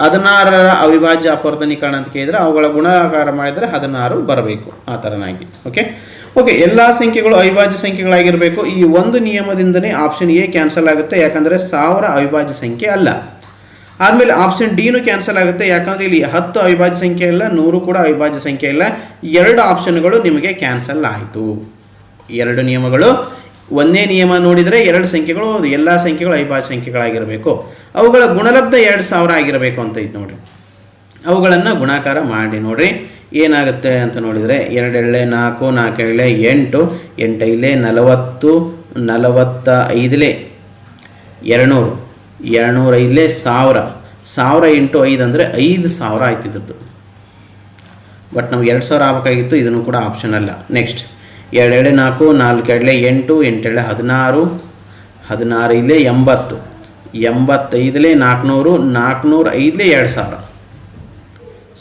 16ರ ಅವಿಭಾಜ್ಯ ಅಪವರ್ತನೀಕರಣ ಅಂತ ಕೇಳಿದರೆ ಅವುಗಳ ಗುಣಾಕಾರ ಮಾಡಿದರೆ 16 ಬರಬೇಕು, ಆ ಥರನಾಗಿ. ಓಕೆ, ಎಲ್ಲ ಸಂಖ್ಯೆಗಳು ಅವಿಭಾಜ್ಯ ಸಂಖ್ಯೆಗಳಾಗಿರಬೇಕು. ಈ ಒಂದು ನಿಯಮದಿಂದನೇ ಆಪ್ಷನ್ ಎ ಕ್ಯಾನ್ಸಲ್ ಆಗುತ್ತೆ, ಯಾಕಂದರೆ 1000 ಅವಿಭಾಜ್ಯ ಸಂಖ್ಯೆ ಅಲ್ಲ. ಆದಮೇಲೆ ಆಪ್ಷನ್ ಡಿನೂ ಕ್ಯಾನ್ಸಲ್ ಆಗುತ್ತೆ, ಯಾಕಂದರೆ ಇಲ್ಲಿ 10 ಅವಿಭಾಜ್ಯ ಸಂಖ್ಯೆ ಇಲ್ಲ, 100 ಕೂಡ ಅವಿಭಾಜ್ಯ ಸಂಖ್ಯೆ ಇಲ್ಲ. 2 ಆಪ್ಷನ್ಗಳು ನಿಮಗೆ ಕ್ಯಾನ್ಸಲ್ ಆಯಿತು. 2 ನಿಯಮಗಳು. ಒಂದೇ ನಿಯಮ ನೋಡಿದರೆ 2 ಸಂಖ್ಯೆಗಳು ಎಲ್ಲ ಸಂಖ್ಯೆಗಳು ಅವಿಭಾಜ್ಯ ಸಂಖ್ಯೆಗಳಾಗಿರಬೇಕು. ಅವುಗಳ ಗುಣಲಬ್ಧ 2000 ಆಗಿರಬೇಕು ಅಂತ ಇತ್ತು ನೋಡಿರಿ. ಅವುಗಳನ್ನು ಗುಣಾಕಾರ ಮಾಡಿ ನೋಡಿರಿ ಏನಾಗುತ್ತೆ ಅಂತ ನೋಡಿದರೆ 2 ಎಳ್ಳೆ 4, 4 ಎಳ್ಳೆ 8, 8 ಐಲೆ 40, 45 200, 200 ಐಲೆ 1000, 1000 ಇಂಟು 5 ಅಂದರೆ 5000 ಆಯ್ತಿದ್ದು. ಬಟ್ ನಾವು 2000 ಆಗಬೇಕಾಗಿತ್ತು. ಇದನ್ನು ಕೂಡ ಆಪ್ಷನ್ ಅಲ್ಲ. ನೆಕ್ಸ್ಟ್ 2 ಎಳೆ 4, 4 ಎಳೆ 8, 8 ಎಳೆ 16, 16 ಐಲೆ 80, 85 400, 405 2000.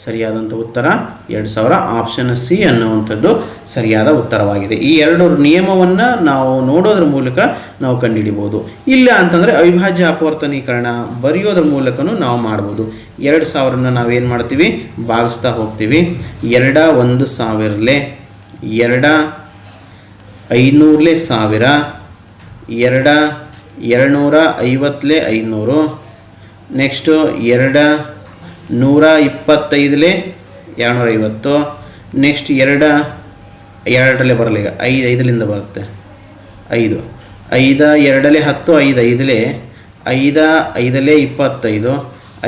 ಸರಿಯಾದಂಥ ಉತ್ತರ 2000. ಆಪ್ಷನ್ ಸಿ ಅನ್ನುವಂಥದ್ದು ಸರಿಯಾದ ಉತ್ತರವಾಗಿದೆ. ಈ 2 ನಿಯಮವನ್ನು ನಾವು ನೋಡೋದ್ರ ಮೂಲಕ ನಾವು ಕಂಡುಹಿಡಿಬೋದು. ಇಲ್ಲ ಅಂತಂದರೆ ಅವಿಭಾಜ್ಯ ಅಪವರ್ತನೀಕರಣ ಬರೆಯೋದ್ರ ಮೂಲಕನೂ ನಾವು ಮಾಡ್ಬೋದು. 2000ನ ನಾವೇನು ಮಾಡ್ತೀವಿ, ಭಾಗಿಸ್ತಾ ಹೋಗ್ತೀವಿ. 2 1000, 2 500 1000, 2 250 500, ನೆಕ್ಸ್ಟು 2 125 250, ನೆಕ್ಸ್ಟ್ 2 2ರಲ್ಲೇ ಬರಲ್ಲ, ಈಗ 5 5ಲಿಂದ ಬರುತ್ತೆ. 5 5 2 10, 5 5 5 5 25,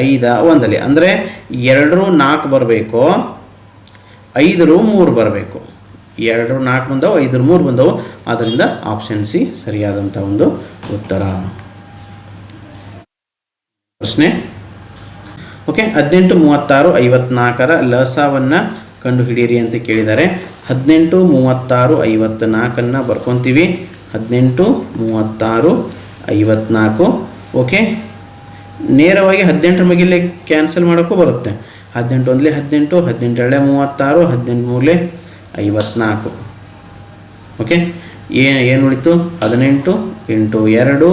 5 1 ಅಂದರೆ 2 4 ಬರಬೇಕು, 5 3 ಬರಬೇಕು. 2 4 ಬಂದವು, 5 3 ಬಂದವು. ಆದ್ದರಿಂದ ಆಪ್ಷನ್ ಸಿ ಸರಿಯಾದಂಥ ಒಂದು ಉತ್ತರ. ಪ್ರಶ್ನೆ ಓಕೆ. 18 36 54ರ ಲಸವನ್ನು ಕಂಡುಹಿಡಿಯಿರಿ ಅಂತ ಕೇಳಿದ್ದಾರೆ. 18 36 54ನ್ನು ಬರ್ಕೊತೀವಿ. 18 36 54. ಓಕೆ, ನೇರವಾಗಿ 18ರ ಮಗಿಲೆ ಕ್ಯಾನ್ಸಲ್ ಮಾಡೋಕ್ಕೂ ಬರುತ್ತೆ. 18 1 18, 18 2 36, 18 3 54. ಓಕೆ, ಏನು ಉಳಿತು? 18 ಇಂಟು 2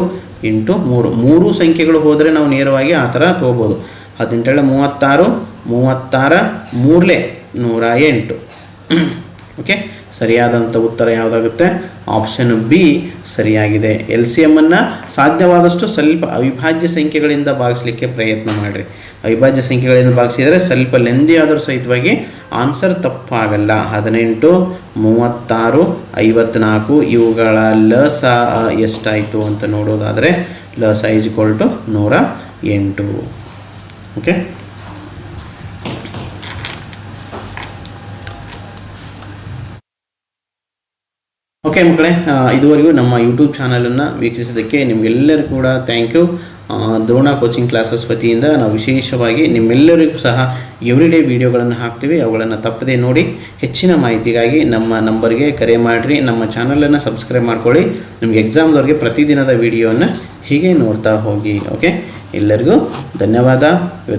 ಇಂಟು 3. 3 ಸಂಖ್ಯೆಗಳು ಹೋದರೆ ನಾವು ನೇರವಾಗಿ ಆ ಥರ ತೊಗೋಬೋದು. 18 36, 36 3 108. ಓಕೆ, ಸರಿಯಾದಂಥ ಉತ್ತರ ಯಾವುದಾಗುತ್ತೆ? ಆಪ್ಷನ್ ಬಿ ಸರಿಯಾಗಿದೆ. ಎಲ್ ಸಿ ಎಮ್ಮನ್ನು ಸಾಧ್ಯವಾದಷ್ಟು ಸ್ವಲ್ಪ ಅವಿಭಾಜ್ಯ ಸಂಖ್ಯೆಗಳಿಂದ ಭಾಗಿಸಲಿಕ್ಕೆ ಪ್ರಯತ್ನ ಮಾಡಿರಿ. ಅವಿಭಾಜ್ಯ ಸಂಖ್ಯೆಗಳಿಂದ ಭಾಗಿಸಿದರೆ ಸ್ವಲ್ಪ ಲೆಂದಿ ಆದರೂ ಸಹಿತವಾಗಿ ಆನ್ಸರ್ ತಪ್ಪಾಗಲ್ಲ. 18 36 54 ಇವುಗಳ ಲಸ ಎಷ್ಟಾಯಿತು ಅಂತ ನೋಡೋದಾದರೆ ಲಸ is equal to 108. Okay, okay ಮಕ್ಕಳೇ, ಇದುವರೆಗೂ ನಮ್ಮ ಯೂಟ್ಯೂಬ್ ಚಾನಲನ್ನು ವೀಕ್ಷಿಸಿದ್ದಕ್ಕೆ ನಿಮಗೆಲ್ಲರಿಗೂ ಕೂಡ thank you. Drona coaching classes ವತಿಯಿಂದ ನಾವು ವಿಶೇಷವಾಗಿ ನಿಮ್ಮೆಲ್ಲರಿಗೂ ಸಹ ಎವ್ರಿಡೇ ವಿಡಿಯೋಗಳನ್ನು ಹಾಕ್ತೀವಿ. ಅವುಗಳನ್ನು ತಪ್ಪದೇ ನೋಡಿ. ಹೆಚ್ಚಿನ ಮಾಹಿತಿಗಾಗಿ ನಮ್ಮ ನಂಬರ್ಗೆ ಕರೆ ಮಾಡಿರಿ. ನಮ್ಮ ಚಾನಲನ್ನು ಸಬ್ಸ್ಕ್ರೈಬ್ ಮಾಡ್ಕೊಳ್ಳಿ. ನಿಮಗೆ ಎಕ್ಸಾಮ್ದವ್ರಿಗೆ ಪ್ರತಿದಿನದ ವಿಡಿಯೋವನ್ನು ಹೀಗೆ ನೋಡ್ತಾ ಹೋಗಿ. ಓಕೆ, ಎಲ್ಲರಿಗೂ ಧನ್ಯವಾದ.